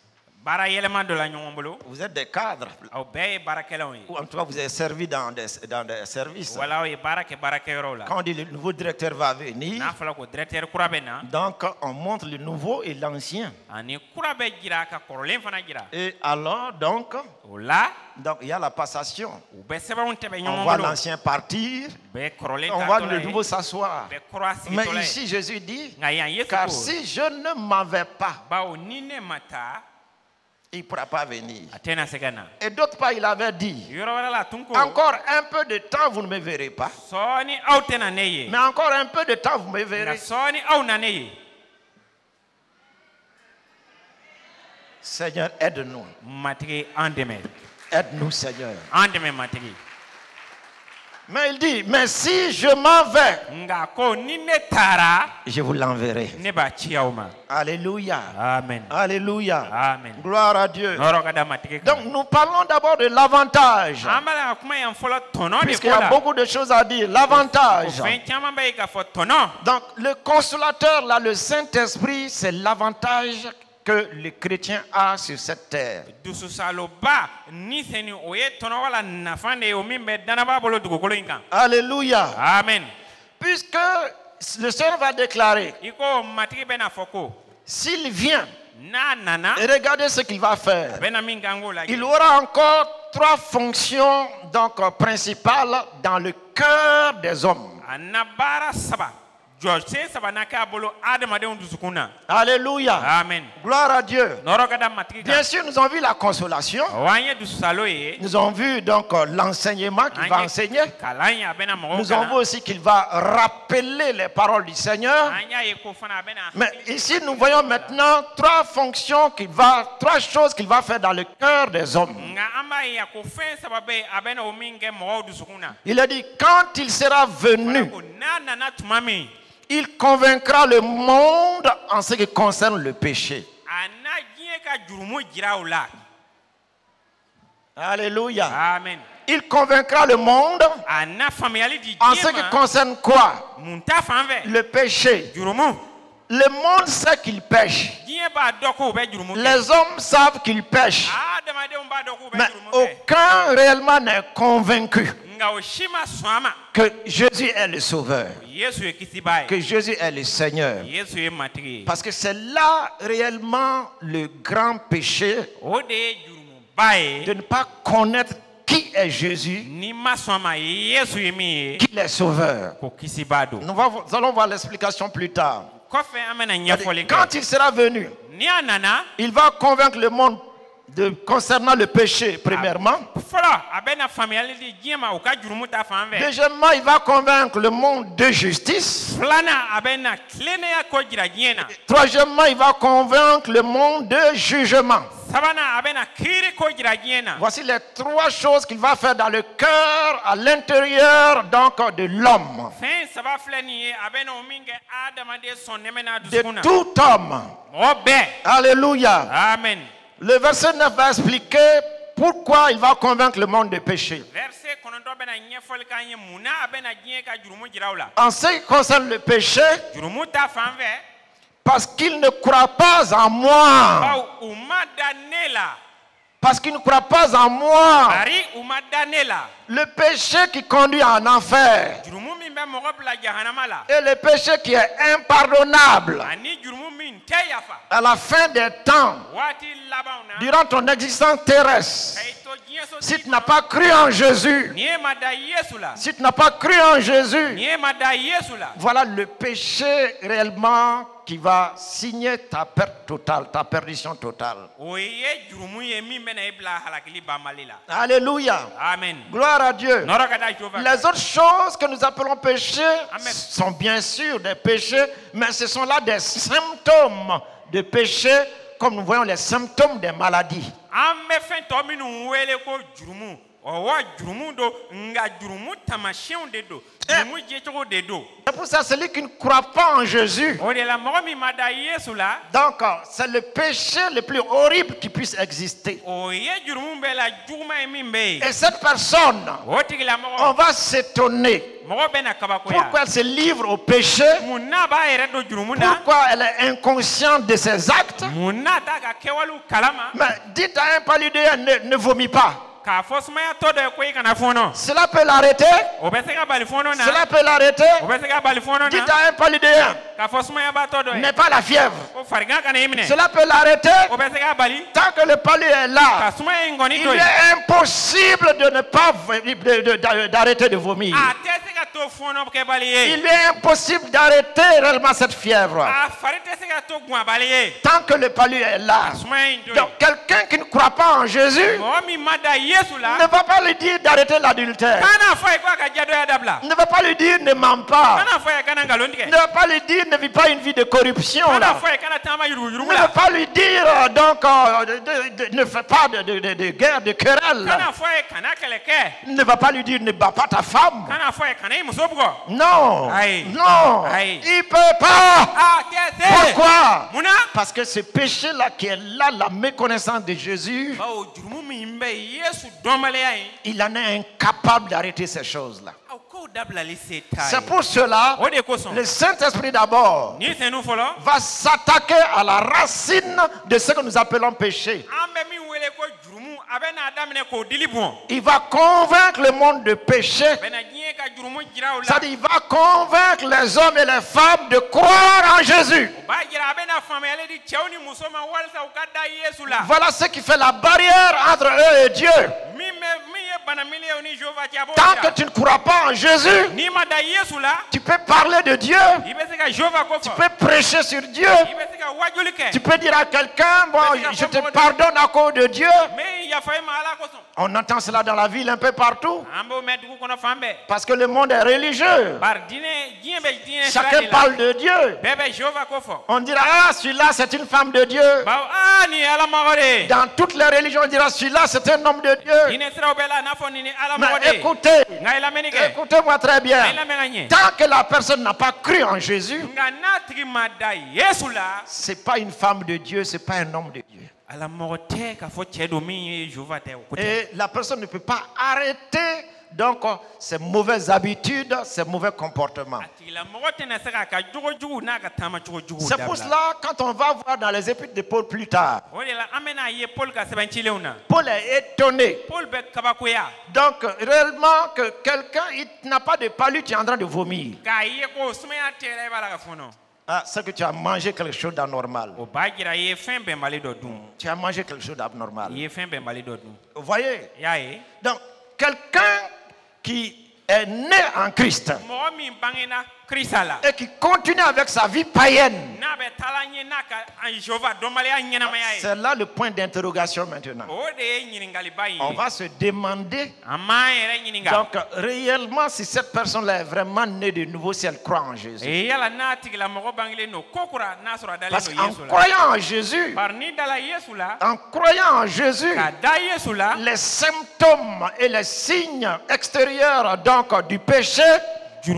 vous êtes des cadres, ou en tout cas vous êtes servi dans des services. Quand on dit le nouveau directeur va venir, donc on montre le nouveau et l'ancien. Et alors donc il y a la passation. On voit l'ancien partir, on voit le nouveau s'asseoir. Mais ici Jésus dit, car si je ne m'en vais pas, il ne pourra pas venir. Et d'autre part, il avait dit, encore un peu de temps, vous ne me verrez pas. Mais encore un peu de temps, vous me verrez. Seigneur, aide-nous. Aide-nous, Seigneur. Mais il dit, mais si je m'en vais, je vous l'enverrai. Alléluia. Amen. Alléluia. Amen. Gloire à Dieu. Donc nous parlons d'abord de l'avantage. Puisqu'il y a beaucoup de choses à dire. L'avantage. Donc le consolateur, là, le Saint-Esprit, c'est l'avantage que le chrétien a sur cette terre. Alléluia. Amen. Puisque le Seigneur va déclarer, s'il vient, et regardez ce qu'il va faire. Il aura encore 3 fonctions donc principales dans le cœur des hommes. Alléluia. Amen. Gloire à Dieu. Bien sûr, nous avons vu la consolation. Nous avons vu donc l'enseignement qu'il va enseigner. Nous avons vu aussi qu'il va rappeler les paroles du Seigneur. Mais ici, nous voyons maintenant 3 fonctions qu'il va, 3 choses qu'il va faire dans le cœur des hommes. Il a dit, quand il sera venu, il convaincra le monde en ce qui concerne le péché. Alléluia. Amen. Il convaincra le monde en ce qui concerne quoi? Le péché. Le monde sait qu'il pêche. Les hommes savent qu'ils pêchent. Mais aucun réellement n'est convaincu. que Jésus est le Sauveur, que Jésus est le Seigneur. Parce que c'est là réellement le grand péché de ne pas connaître qui est Jésus, qu'il est Sauveur. Nous allons voir l'explication plus tard. Quand il sera venu, il va convaincre le monde concernant le péché, premièrement. Deuxièmement, il va convaincre le monde de justice. Troisièmement, il va convaincre le monde de jugement. Voici les trois choses qu'il va faire dans le cœur, à l'intérieur donc de l'homme. De tout homme. Alléluia. Amen. Le verset 9 va expliquer pourquoi il va convaincre le monde de péché. En ce qui concerne le péché, parce qu'il ne croit pas en moi. Parce qu'il ne croit pas en moi. Le péché qui conduit en enfer. Et le péché qui est impardonnable. À la fin des temps, durant ton existence terrestre, si tu n'as pas cru en Jésus, si tu n'as pas cru en Jésus, voilà le péché réellement qui va signer ta perte totale, ta perdition totale. Alléluia. Amen. Gloire à Dieu. Les autres choses que nous appelons péchés sont bien sûr des péchés, mais ce sont là des symptômes de péché, comme nous voyons les symptômes des maladies. C'est pour ça celui qui ne croit pas en Jésus, donc c'est le péché le plus horrible qui puisse exister. Et cette personne, on va s'étonner pourquoi elle se livre au péché, pourquoi elle est inconsciente de ses actes. Mais dites à un paludéen, ne vomit pas. Cela peut l'arrêter. Cela peut l'arrêter. Dites à un paludéen, n'est pas la fièvre. Cela peut l'arrêter. Tant que le palud est là, il est impossible de ne pas d'arrêter de vomir. Il est impossible d'arrêter réellement cette fièvre tant que le palud est là. Donc quelqu'un qui ne croit pas en Jésus ne va pas lui dire d'arrêter l'adultère. Ne va pas lui dire ne mens pas. Ne va pas lui dire ne vis pas une vie de corruption. Ne va pas lui dire donc ne fais pas de guerre, de querelle. Ne va pas lui dire ne bats pas ta femme. Non, non, il ne peut pas. Pourquoi? Parce que ce péché-là qui est là, la méconnaissance de Jésus, il en est incapable d'arrêter ces choses-là. C'est pour cela le Saint-Esprit d'abord va s'attaquer à la racine de ce que nous appelons péché. Il va convaincre le monde de péché. C'est-à-dire il va convaincre les hommes et les femmes de croire en Jésus. Voilà ce qui fait la barrière entre eux et Dieu. Tant que tu ne crois pas en Jésus, tu peux parler de Dieu, tu peux prêcher sur Dieu, tu peux dire à quelqu'un, bon, je te pardonne à cause de Dieu. On entend cela dans la ville un peu partout. Parce que le monde est religieux. Chacun parle de Dieu. On dira, ah, celui-là c'est une femme de Dieu. Dans toutes les religions, on dira, celui-là c'est un homme de Dieu. Mais écoutez, écoutez-moi très bien. Tant que la personne n'a pas cru en Jésus, c'est pas une femme de Dieu, c'est pas un homme de Dieu. Et la personne ne peut pas arrêter donc ces mauvaises habitudes, ces mauvais comportements. C'est pour cela, quand on va voir dans les épîtres de Paul plus tard, Paul est étonné. Donc, réellement, que quelqu'un n'a pas de palu, tu es en train de vomir. Ah, c'est que tu as mangé quelque chose d'anormal. Tu as mangé quelque chose d'abnormal. Vous voyez? Donc, quelqu'un qui est né en Christ et qui continue avec sa vie païenne, c'est là le point d'interrogation maintenant. On va se demander donc réellement si cette personne-là est vraiment née de nouveau, si elle croit en Jésus. Parce qu'en croyant en Jésus, les symptômes et les signes extérieurs donc du péché ne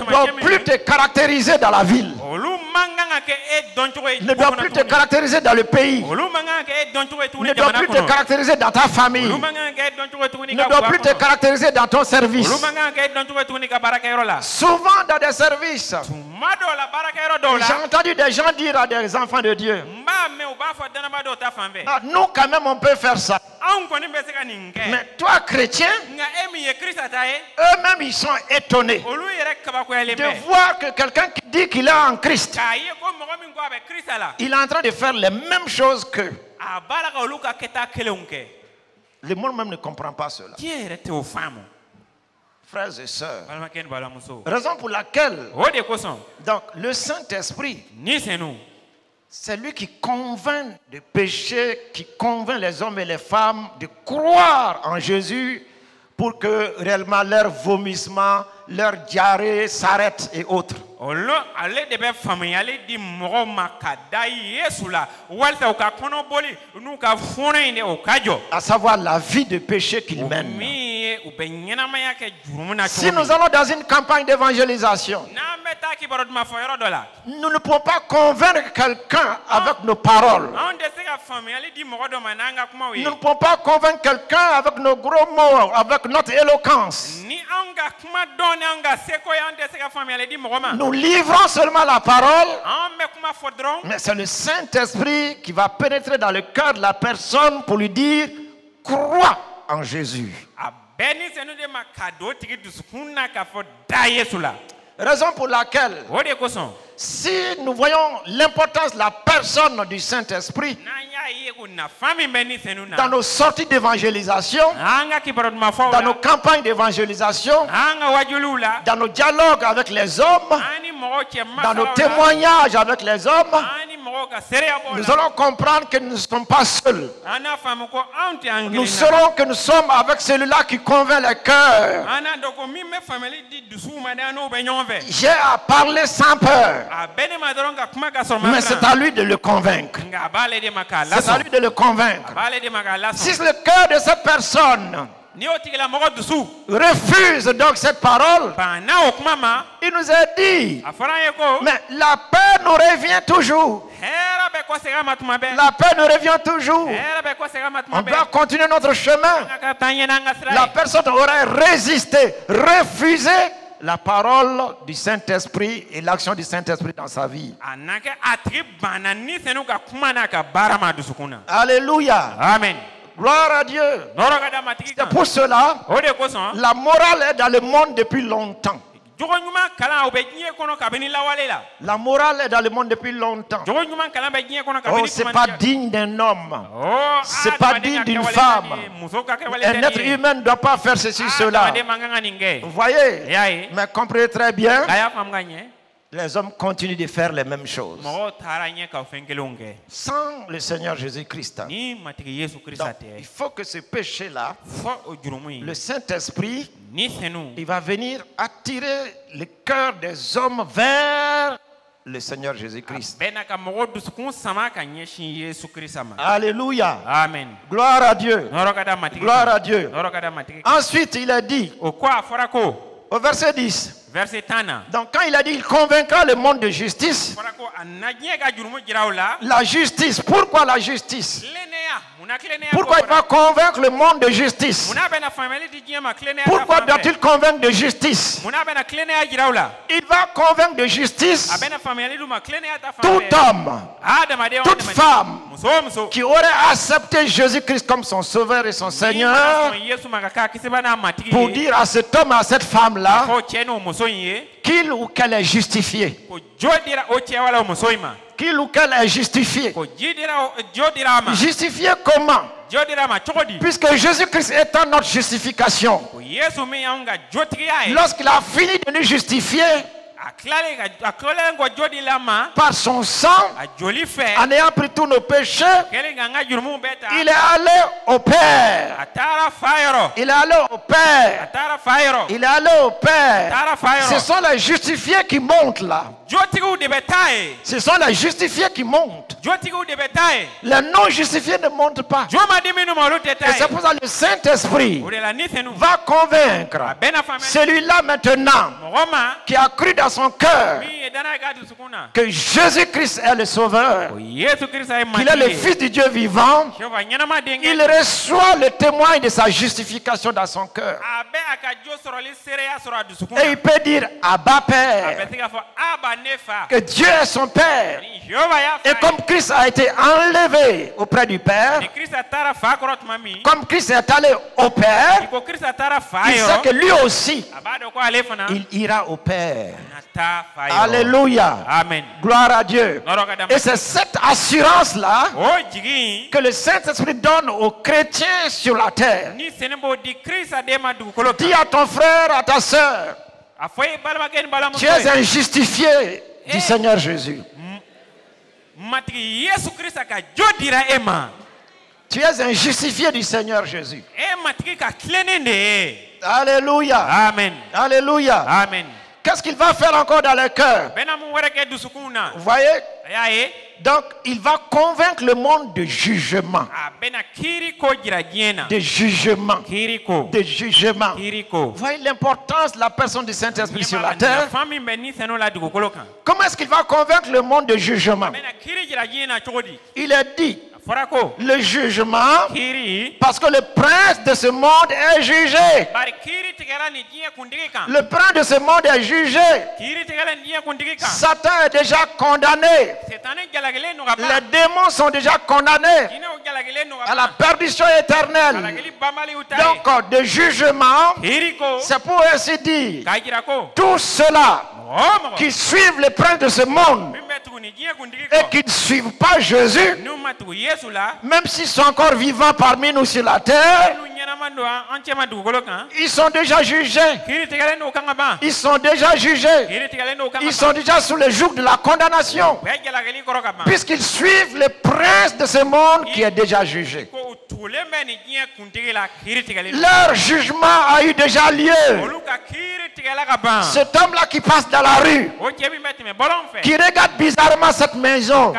doivent plus te caractériser dans la ville, ne doivent plus te caractériser dans le pays, ne doivent plus te caractériser dans ta famille, ne doivent plus te caractériser dans ton service. Souvent dans des services, j'ai entendu des gens dire à des enfants de Dieu, ah, nous quand même on peut faire ça. Mais toi chrétien, eux-mêmes ils sont étonnés de voir que quelqu'un qui dit qu'il est en Christ, il est en train de faire les mêmes choses qu'eux. Le monde même ne comprend pas cela. Frères et sœurs, raison pour laquelle donc, le Saint-Esprit, c'est lui qui convainc de péché, qui convainc les hommes et les femmes de croire en Jésus pour que réellement leur vomissement, leur diarrhée s'arrête et autres. À savoir la vie de péché qu'ils mènent. Si nous allons dans une campagne d'évangélisation, nous ne pouvons pas convaincre quelqu'un avec nos paroles. Nous ne pouvons pas convaincre quelqu'un avec nos gros mots, avec notre éloquence. Nous livrons seulement la parole, mais c'est le Saint-Esprit qui va pénétrer dans le cœur de la personne pour lui dire « Crois en Jésus ». Raison pour laquelle, si nous voyons l'importance de la personne du Saint-Esprit dans nos sorties d'évangélisation, dans nos campagnes d'évangélisation, dans nos dialogues avec les hommes, dans nos témoignages avec les hommes, nous allons comprendre que nous ne sommes pas seuls. Nous saurons que nous sommes avec celui-là qui convainc les cœurs. J'ai à parler sans peur. Mais c'est à lui de le convaincre. C'est à lui de le convaincre. Si le cœur de cette personne refuse donc cette parole, il nous a dit, mais la paix nous revient toujours. La paix nous revient toujours. On doit continuer notre chemin. La personne aurait résisté, refusé la parole du Saint-Esprit et l'action du Saint-Esprit dans sa vie. Alléluia. Amen. Gloire à Dieu. C'est pour cela, la morale est dans le monde depuis longtemps. La morale est dans le monde depuis longtemps. Oh, c'est pas digne d'un homme. C'est pas digne d'une femme. Un être humain ne doit pas faire ceci, cela. Vous voyez? Mais comprenez très bien, les hommes continuent de faire les mêmes choses sans le Seigneur Jésus-Christ. Donc, il faut que ce péché-là, le Saint-Esprit, il va venir attirer le cœur des hommes vers le Seigneur Jésus-Christ. Alléluia. Amen. Gloire à Dieu. Gloire à Dieu. Ensuite, il a dit au verset 10, verset 10. Donc quand il a dit il convaincra le monde de justice, la justice, pourquoi la justice? Pourquoi il va convaincre le monde de justice? Pourquoi doit-il convaincre de justice? Il va convaincre de justice tout homme, toute femme qui aurait accepté Jésus-Christ comme son sauveur et son Seigneur, pour dire à cet homme, à cette femme-là, qu'il ou qu'elle est justifié. Qu'il ou qu'elle est justifié. Justifié comment? Puisque Jésus-Christ étant notre justification, lorsqu'il a fini de nous justifier par son sang, en ayant pris tous nos péchés, il est allé au Père. Il est allé au Père. Il est allé au Père. Ce sont les justifiés qui montent là. Ce sont les justifiés qui montent. Les non justifiés ne montent pas. Et c'est pour ça que le Saint-Esprit va convaincre celui-là maintenant qui a cru dans son cœur que Jésus-Christ est le Sauveur, qu'il est le Fils du Dieu vivant. Il reçoit le témoin de sa justification dans son cœur. Et il peut dire Abba Père, que Dieu est son Père. Et comme Christ a été enlevé auprès du Père, comme Christ est allé au Père, il sait que lui aussi, il ira au Père. Alléluia. Amen. Gloire à Dieu. Et c'est cette assurance-là que le Saint-Esprit donne aux chrétiens sur la terre. Dis à ton frère, à ta soeur, tu es un justifié du Seigneur Jésus. Tu es un justifié du Seigneur Jésus. Alléluia. Amen. Alléluia. Amen. Qu'est-ce qu'il va faire encore dans le cœur? Vous voyez? Donc, il va convaincre le monde de jugement. De jugement. De jugement. Vous voyez l'importance de la personne du Saint-Esprit sur la terre? Comment est-ce qu'il va convaincre le monde de jugement? Il est dit, le jugement, parce que le prince de ce monde est jugé. Le prince de ce monde est jugé. Satan est déjà condamné. Les démons sont déjà condamnés à la perdition éternelle. Donc, de jugement, c'est pour ainsi dire, tous ceux-là qui suivent le prince de ce monde et qui ne suivent pas Jésus, même s'ils sont encore vivants parmi nous sur la terre, ils sont déjà jugés. Ils sont déjà jugés. Ils sont déjà sous le joug de la condamnation, puisqu'ils suivent le prince de ce monde qui est déjà jugé. Leur jugement a eu déjà lieu. Cet homme-là qui passe dans la rue, qui regarde bizarrement cette maison,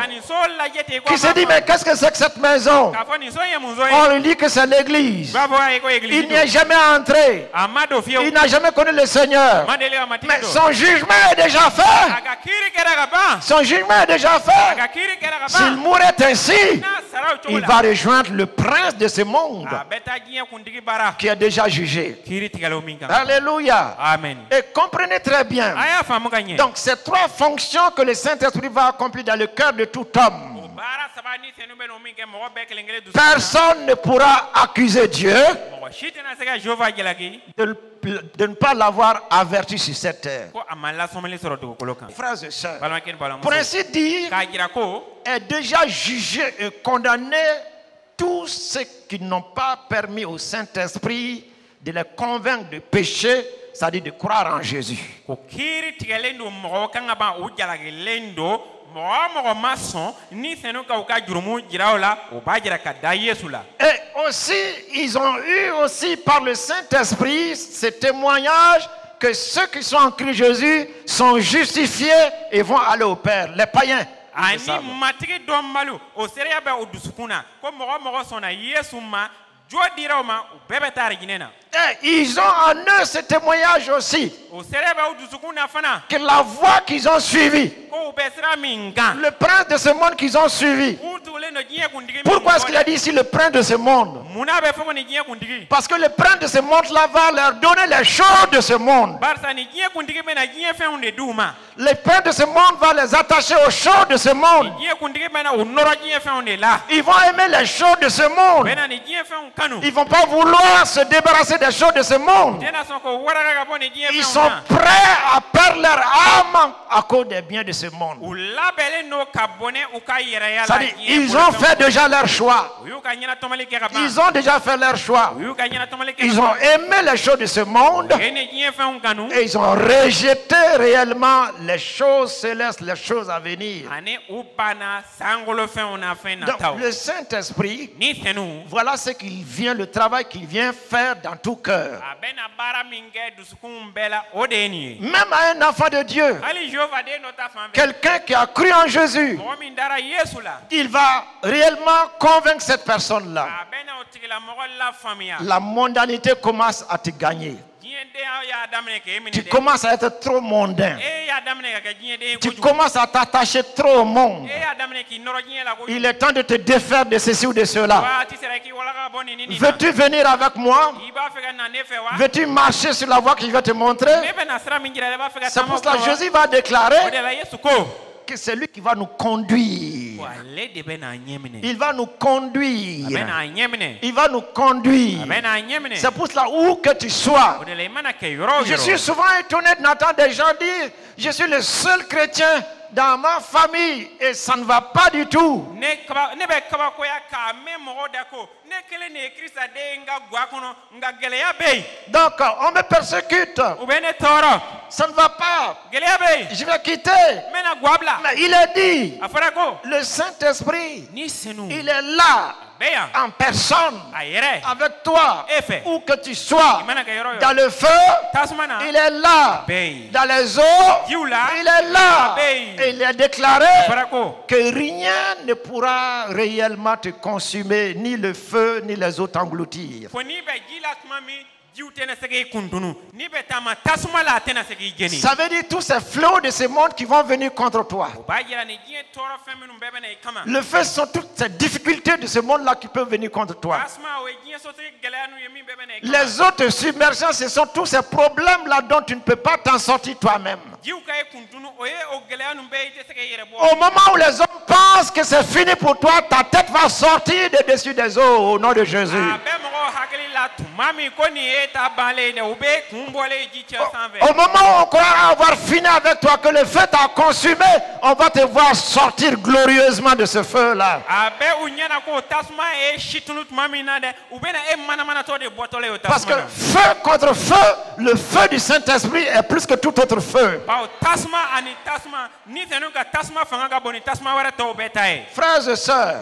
qui se dit mais qu'est-ce que c'est que cette maison? On lui dit que c'est l'église. Il n'y est jamais entré. Il n'a jamais connu le Seigneur. Mais son jugement est déjà fait. Son jugement est déjà fait. S'il mourait ainsi, il va rejoindre le prince de ce monde qui est déjà jugé. Alléluia. Amen. Et comprenez très bien. Donc ces trois fonctions que le Saint-Esprit va accomplir dans le cœur de tout homme. Personne ne pourra accuser Dieu de ne pas l'avoir averti sur cette terre. Frères et sœurs, pour ainsi dire, est déjà jugé et condamné tous ceux qui n'ont pas permis au Saint-Esprit de les convaincre de péché, c'est-à-dire de croire en Jésus. Et aussi, ils ont eu aussi par le Saint-Esprit ce témoignage que ceux qui sont en Christ Jésus sont justifiés et vont aller au Père. Les païens. Et ils ont en eux ce témoignage aussi. Que la voie qu'ils ont suivie, le prince de ce monde qu'ils ont suivi. Pourquoi est-ce qu'il a dit ici le prince de ce monde? Parce que le prince de ce monde-là va leur donner les choses de ce monde. Le prince de ce monde va les attacher aux choses de ce monde. Ils vont aimer les choses de ce monde. Ils ne vont pas vouloir se débarrasser des choses de ce monde. Ils sont prêts à perdre leur âme à cause des biens de ce monde. C'est-à-dire, ils ont fait déjà leur choix. Ils ont déjà fait leur choix. Ils ont aimé les choses de ce monde. Et ils ont rejeté réellement les choses célestes, les choses à venir. Donc, le Saint-Esprit, voilà ce qu'il vient, le travail qu'il vient faire dans tout cœur. Même à un enfant de Dieu, quelqu'un qui a cru en Jésus, il va réellement convaincre cette personne-là. La mondanité commence à te gagner. Tu commences à être trop mondain. Tu commences à t'attacher trop au monde. Il est temps de te défaire de ceci ou de cela. Veux-tu venir avec moi? Veux-tu marcher sur la voie qu'il va te montrer? C'est pour cela que Jésus va déclarer que c'est lui qui va nous conduire. Il va nous conduire. Il va nous conduire. C'est pour cela où que tu sois. Je suis souvent étonné d'entendre des gens dire: je suis le seul chrétien dans ma famille et ça ne va pas du tout. Donc on me persécute. Ça ne va pas. Je vais quitter. Mais il est dit, le Saint-Esprit, il est là en personne avec toi où que tu sois. Dans le feu, il est là. Dans les eaux, il est là. Et il a déclaré que rien ne pourra réellement te consumer, ni le feu ni les eaux t'engloutir. Ça veut dire tous ces flots de ce monde qui vont venir contre toi. Le feu sont toutes ces difficultés de ce monde-là qui peuvent venir contre toi. Les autres submersions, ce sont tous ces problèmes-là dont tu ne peux pas t'en sortir toi-même. Au moment où les hommes pensent que c'est fini pour toi, ta tête va sortir de dessus des eaux au nom de Jésus. Au moment où on croira avoir fini avec toi, que le feu t'a consumé, on va te voir sortir glorieusement de ce feu-là. Parce que feu contre feu, le feu du Saint-Esprit est plus que tout autre feu. Frères et sœurs,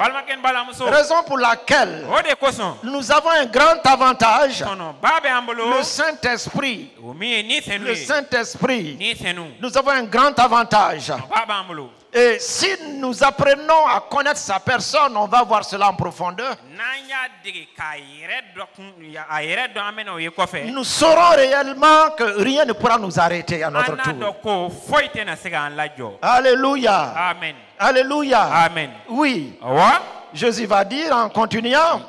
raison pour laquelle nous avons un grand avantage, le Saint-Esprit. Le Saint-Esprit, nous avons un grand avantage. Et si nous apprenons à connaître sa personne, on va voir cela en profondeur. Nous saurons réellement que rien ne pourra nous arrêter à notre tour. Alléluia. Amen. Alléluia. Amen. Oui. Jésus va dire en continuant,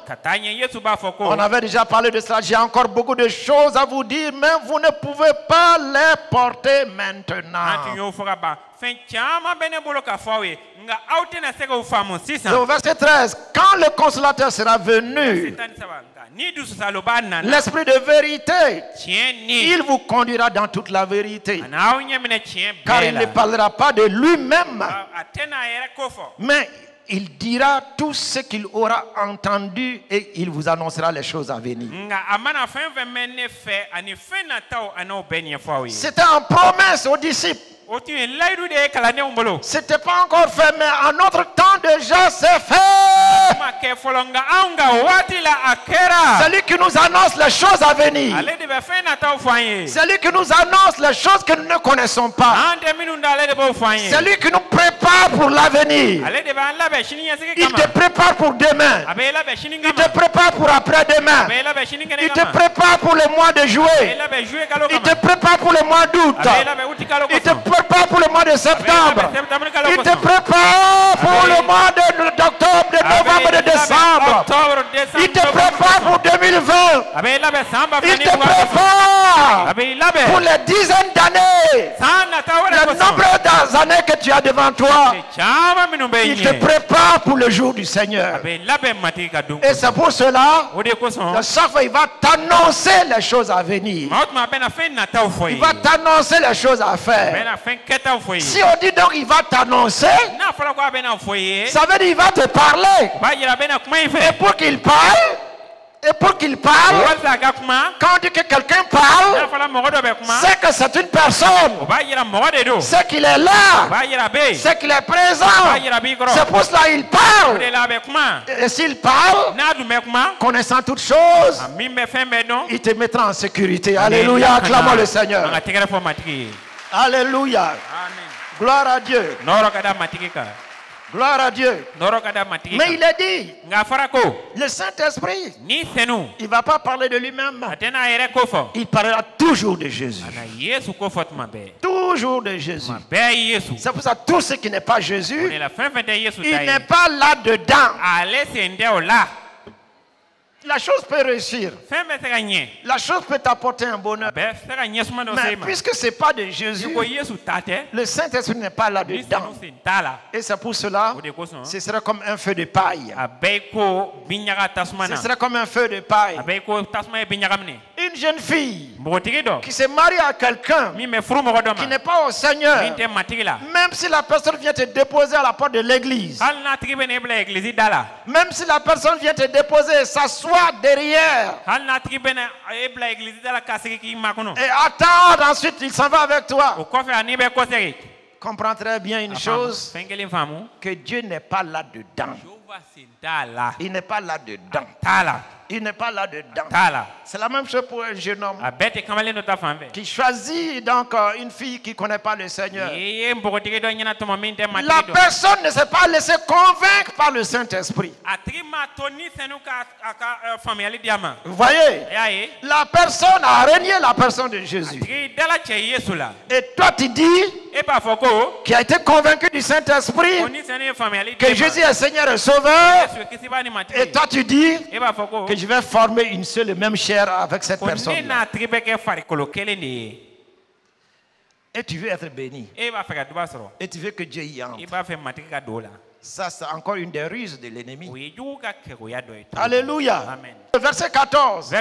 on avait déjà parlé de cela, j'ai encore beaucoup de choses à vous dire, mais vous ne pouvez pas les porter maintenant. Le verset 13, quand le consolateur sera venu, l'Esprit de vérité, il vous conduira dans toute la vérité, car il ne parlera pas de lui-même, mais il dira tout ce qu'il aura entendu et il vous annoncera les choses à venir. C'était en promesse aux disciples. C'était pas encore fait, mais en notre temps déjà c'est fait. Celui qui nous annonce les choses à venir. Celui qui nous annonce les choses que nous ne connaissons pas. Celui qui nous prépare pour l'avenir. Il te prépare pour demain. Il te prépare pour après-demain. Il te prépare pour le mois de juillet. Il te prépare pour le mois d'août. Il te prépare pour le mois de septembre. Il te prépare pour le mois d'octobre, de novembre, de décembre. Il te prépare pour 2020. Il te prépare pour les dizaines d'années. Le nombre d'années que tu as devant toi. Il te prépare pour le jour du Seigneur. Et c'est pour cela que chaque fois il va t'annoncer les choses à venir. Il va t'annoncer les choses à faire. Si on dit donc il va t'annoncer, ça veut dire il va te parler. Et pour qu'il parle, quand on dit que quelqu'un parle, c'est que c'est une personne. C'est qu'il est là. C'est qu'il est présent. C'est pour cela qu'il parle. Et s'il parle, connaissant toutes choses, il te mettra en sécurité. Alléluia. Acclamons le Seigneur. Alléluia. Gloire à Dieu. Gloire à Dieu. Mais il a dit, le Saint-Esprit, il ne va pas parler de lui-même. Il parlera toujours de Jésus. Toujours de Jésus. C'est pour ça que tout ce qui n'est pas Jésus, il n'est pas là-dedans. La chose peut réussir. La chose peut t'apporter un bonheur. Mais puisque ce n'est pas de Jésus, le Saint-Esprit n'est pas là-dedans. Et c'est pour cela, ce serait comme un feu de paille. Ce serait comme un feu de paille. Une jeune fille qui se marie à quelqu'un qui n'est pas au Seigneur, même si la personne vient te déposer à la porte de l'église, même si la personne vient te déposer et s'assoit derrière et attendre, ensuite il s'en va avec toi. Comprends très bien une chose, que Dieu n'est pas là-dedans. Il n'est pas là-dedans. Il n'est pas là-dedans. C'est la même chose pour un jeune homme qui choisit donc une fille qui ne connaît pas le Seigneur. La personne ne s'est pas laissée convaincre par le Saint-Esprit. Vous voyez, la personne a renié la personne de Jésus. Et toi tu dis, qui a été convaincu du Saint-Esprit, que Jésus est Seigneur et Sauveur, et toi tu dis que je vais former une seule et même chair avec cette personne. Et tu veux être béni. Et tu veux que Dieu y entre. Ça, c'est encore une des ruses de l'ennemi. Alléluia. Amen. Verset 14.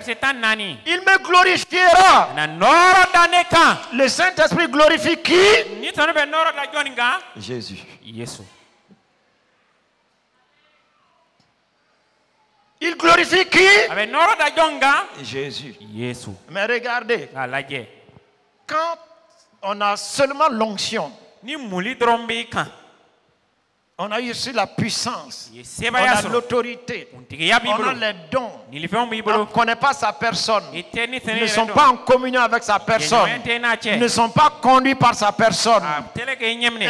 Il me glorifiera. Le Saint-Esprit glorifie qui? Jésus. Il glorifie qui? Jésus. Mais regardez, quand on a seulement l'onction, on a reçu la puissance, on a l'autorité, on a les dons, on ne connaît pas sa personne, ils ne sont pas en communion avec sa personne, ils ne sont pas conduits par sa personne.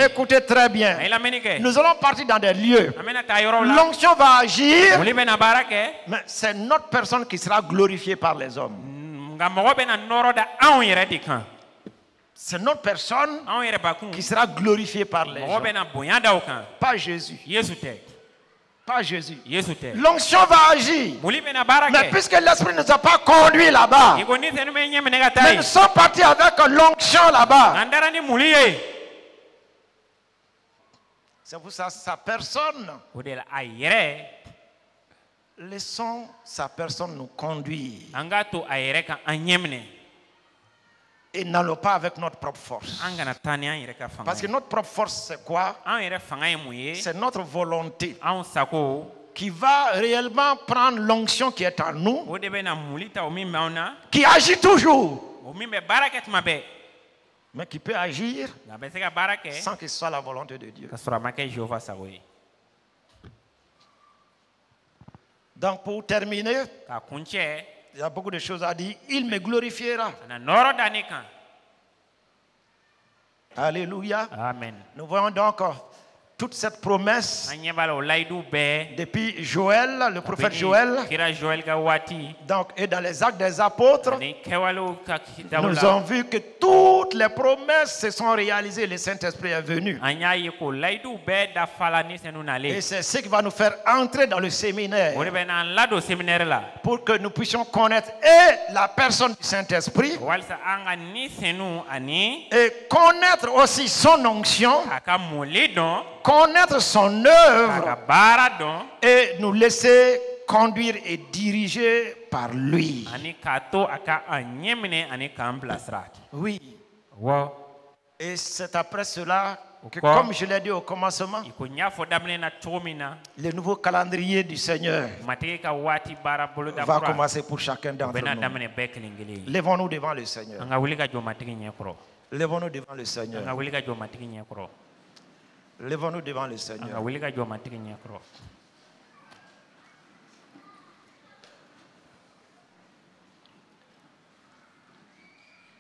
Écoutez très bien, nous allons partir dans des lieux, l'onction va agir, mais c'est notre personne qui sera glorifiée par les hommes. C'est notre personne qui sera glorifiée par les gens. Pas Jésus. Pas Jésus. L'onction va agir. Mais puisque l'Esprit ne nous a pas conduits là-bas, mais nous sommes partis avec l'onction là-bas. C'est pour ça sa personne. Laissons sa personne nous conduire. Et n'allons pas avec notre propre force. Parce que notre propre force, c'est quoi? C'est notre volonté qui va réellement prendre l'onction qui est en nous, qui agit toujours, mais qui peut agir sans que ce soit la volonté de Dieu. Donc pour terminer, il y a beaucoup de choses à dire. Il me glorifiera. Alléluia. Amen. Nous voyons donc toute cette promesse depuis Joël, le prophète Joël. Donc, et dans les actes des apôtres, nous avons vu que toutes les promesses se sont réalisées. Le Saint-Esprit est venu. Et c'est ce qui va nous faire entrer dans le séminaire pour que nous puissions connaître et la personne du Saint-Esprit et connaître aussi son onction, connaître son œuvre et nous laisser conduire et diriger par lui. Oui. Et c'est après cela que, comme je l'ai dit au commencement, le nouveau calendrier du Seigneur va commencer pour chacun d'entre nous. Lèvons-nous devant le Seigneur. Lèvons-nous devant le Seigneur. Lèvons-nous devant le Seigneur.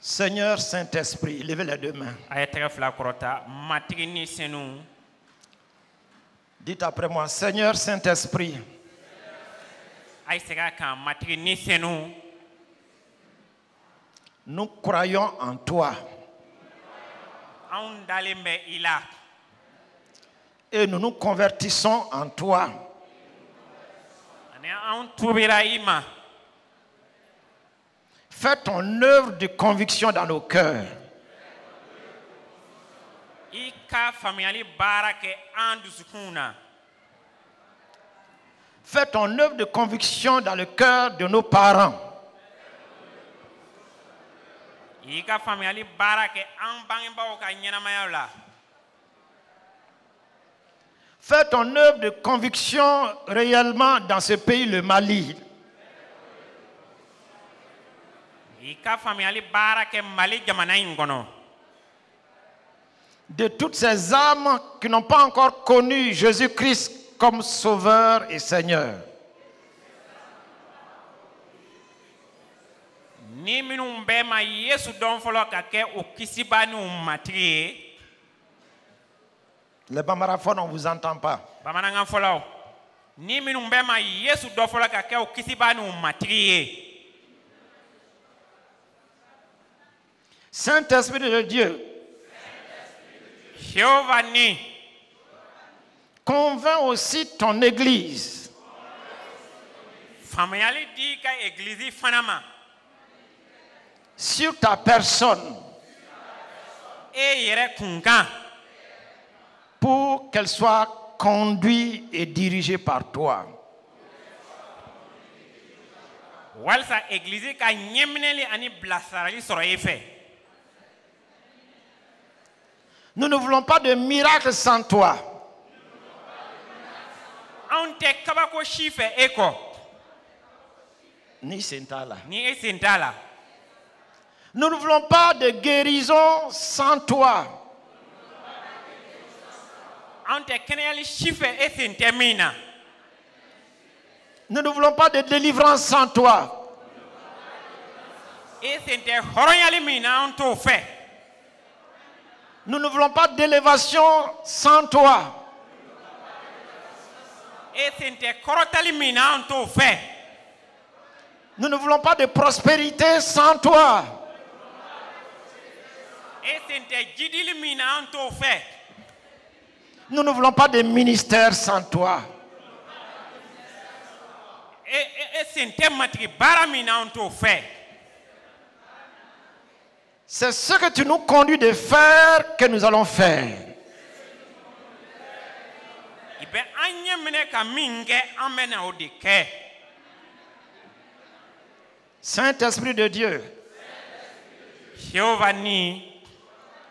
Seigneur Saint-Esprit, levez les deux mains. Dites après moi, Seigneur Saint-Esprit, nous croyons en toi. Et nous nous convertissons en toi. Fais ton œuvre de conviction dans nos cœurs. Fais ton œuvre de conviction dans le cœur de nos parents. Fais ton œuvre de conviction réellement dans ce pays, le Mali. De toutes ces âmes qui n'ont pas encore connu Jésus-Christ comme Sauveur et Seigneur. Les bamaraphones, on ne vous entend pas. Saint-Esprit de Dieu, convainc aussi ton Église sur ta personne pour qu'elle soit conduite et dirigée par toi. Nous ne voulons pas de miracles sans toi. Ni Sentala. Nous ne voulons pas de guérison sans toi. Nous ne voulons pas de délivrance sans toi. Nous ne voulons pas d'élévation sans toi. Nous ne voulons pas de prospérité sans toi. Nous ne voulons pas de ministère sans toi. C'est ce que tu nous conduis de faire que nous allons faire. Saint-Esprit de Dieu,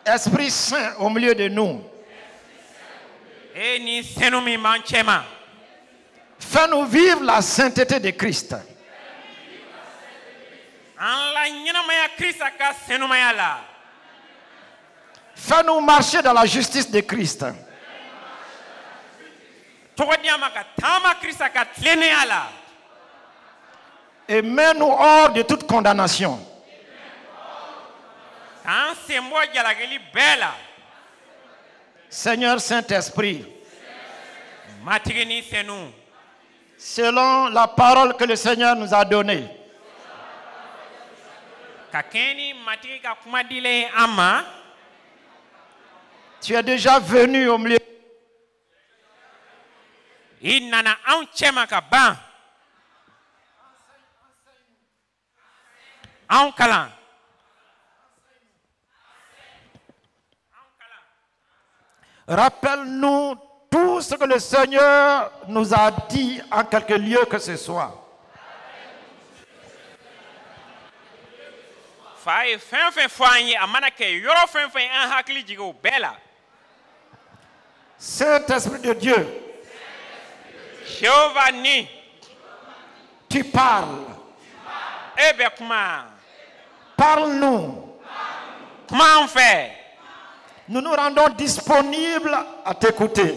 Esprit Saint au milieu de nous, fais-nous vivre la sainteté de Christ. Fais-nous marcher dans la justice de Christ. Et mets-nous hors de toute condamnation. Seigneur Saint-Esprit, selon la parole que le Seigneur nous a donnée, tu es déjà venu au milieu. Rappelle-nous tout ce que le Seigneur nous a dit en quelque lieu que ce soit. Saint-Esprit de Dieu, tu parles. Parle-nous. Comment on fait? Nous nous rendons disponibles à t'écouter.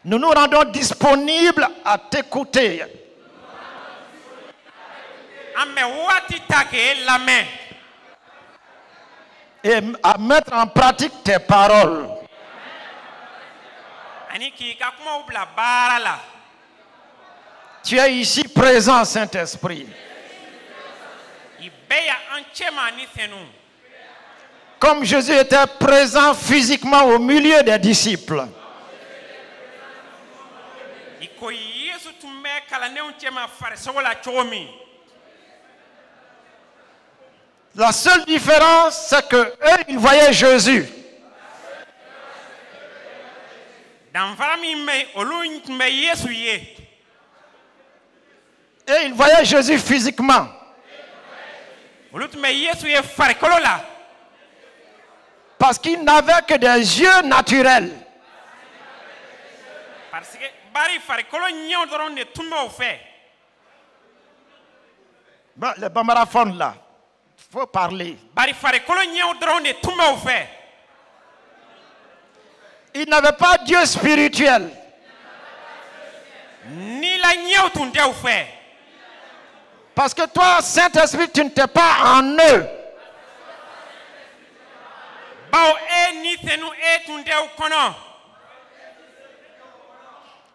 Nous nous rendons disponibles à t'écouter. Et à mettre en pratique tes paroles. Tu es ici présent, Saint-Esprit. Comme Jésus était présent physiquement au milieu des disciples. La seule différence, c'est que eux, ils voyaient Jésus. Et ils voyaient Jésus physiquement. Parce qu'ils n'avaient que des yeux naturels. Bon, le bambaraphone là, il faut parler. Ils n'avaient pas Dieu spirituel. Parce que toi, Saint-Esprit, tu n'étais pas en eux.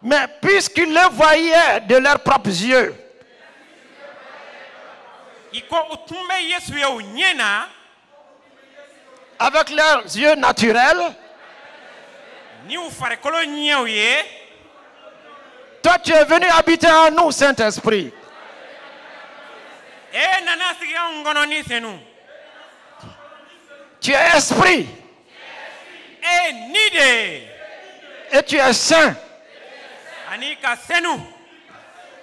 Mais puisqu'ils le voyaient de leurs propres yeux, avec leurs yeux naturels, toi tu es venu habiter en nous, Saint-Esprit. Tu es esprit. Et tu es saint.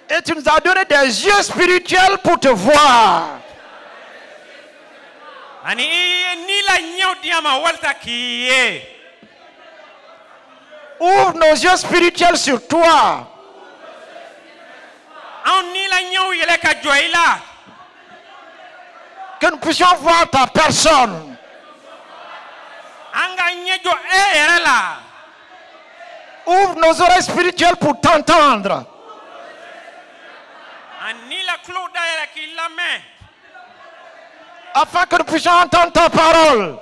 Et tu nous as donné des yeux spirituels pour te voir. Ouvre nos yeux spirituels sur toi. Que nous puissions voir ta personne. Ouvre nos oreilles spirituelles pour t'entendre. Afin que nous puissions entendre ta parole.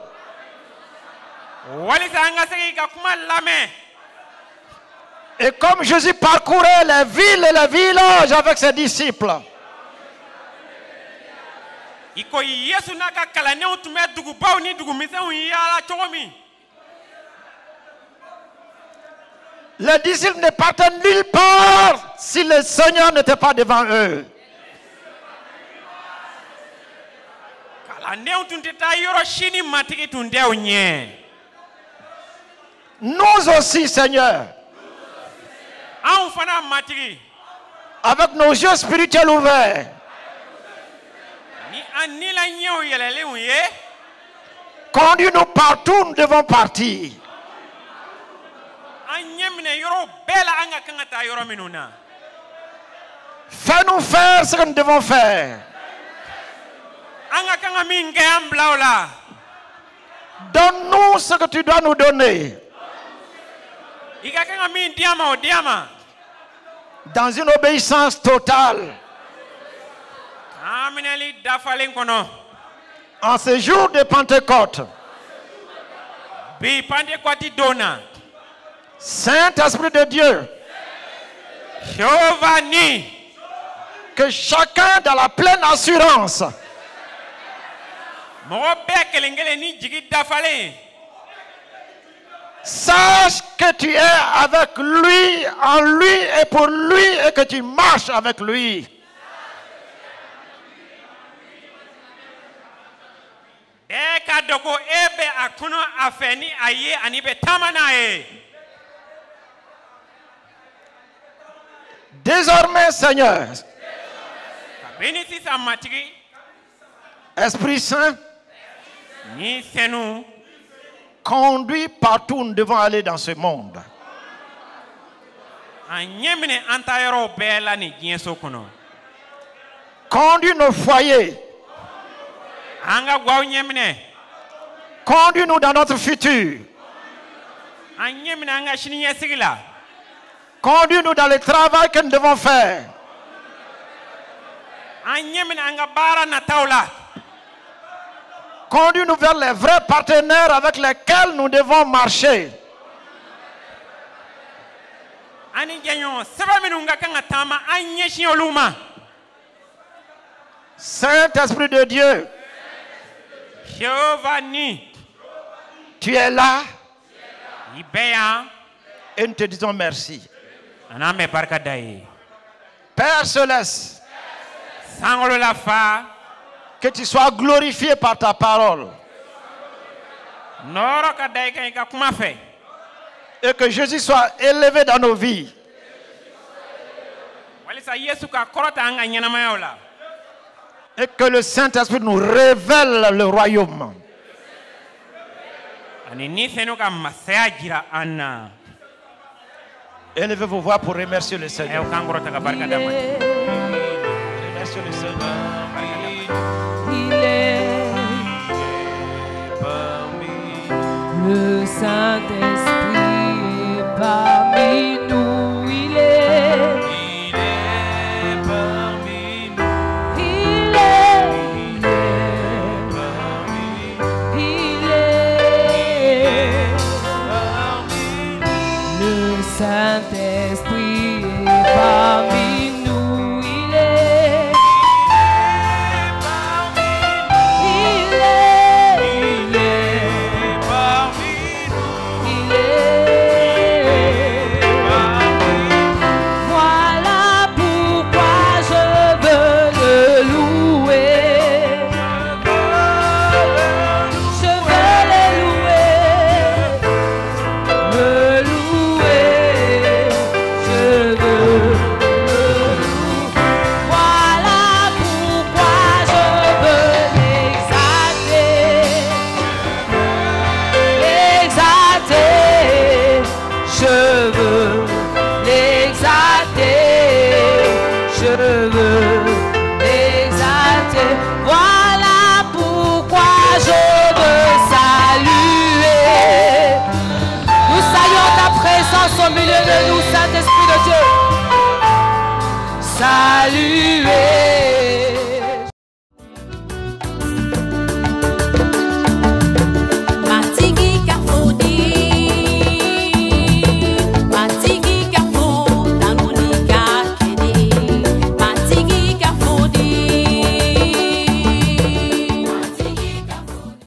Et comme Jésus parcourait les villes et les villages avec ses disciples, les disciples ne partaient nulle part si le Seigneur n'était pas devant eux. Nous aussi, Seigneur, avec nos yeux spirituels ouverts, conduis-nous partout où nous devons partir. Fais-nous faire ce que nous devons faire. Donne-nous ce que tu dois nous donner. dans une obéissance totale. En ce jour de Pentecôte, Saint-Esprit de Dieu, que chacun dans la pleine assurance sache que tu es avec lui, en lui et pour lui, et que tu marches avec lui. Désormais, Seigneur, Esprit Saint, conduis partout où nous devons aller dans ce monde. Conduis nos foyers. Conduis-nous dans notre futur. Conduis-nous dans le travail que nous devons faire. Conduis-nous vers les vrais partenaires avec lesquels nous devons marcher. Saint-Esprit de Dieu, tu es là et nous te disons merci. Père Céleste, que tu sois glorifié par ta parole et que Jésus soit élevé dans nos vies. Et que le Saint-Esprit nous révèle le royaume. Élevez vos voix pour remercier le Seigneur. Remerciez le Seigneur. Il est parmi nous. Le Saint-Esprit est parmi nous. Il est parmi nous. Il est parmi nous. Il est parmi nous. Le Saint-Esprit est parmi nous. Il est parmi nous. Il est parmi nous. Il est parmi nous. Voilà pourquoi je veux le louer. Je veux le louer. Me louer. Je veux le louer. Voilà pourquoi je veux l'exalter. L'exalter. Je veux l'exalter. Je veux l'exalter. Voilà pourquoi je veux saluer. Nous saluons ta présence au milieu de nous, Saint-Esprit de Dieu. Saluer.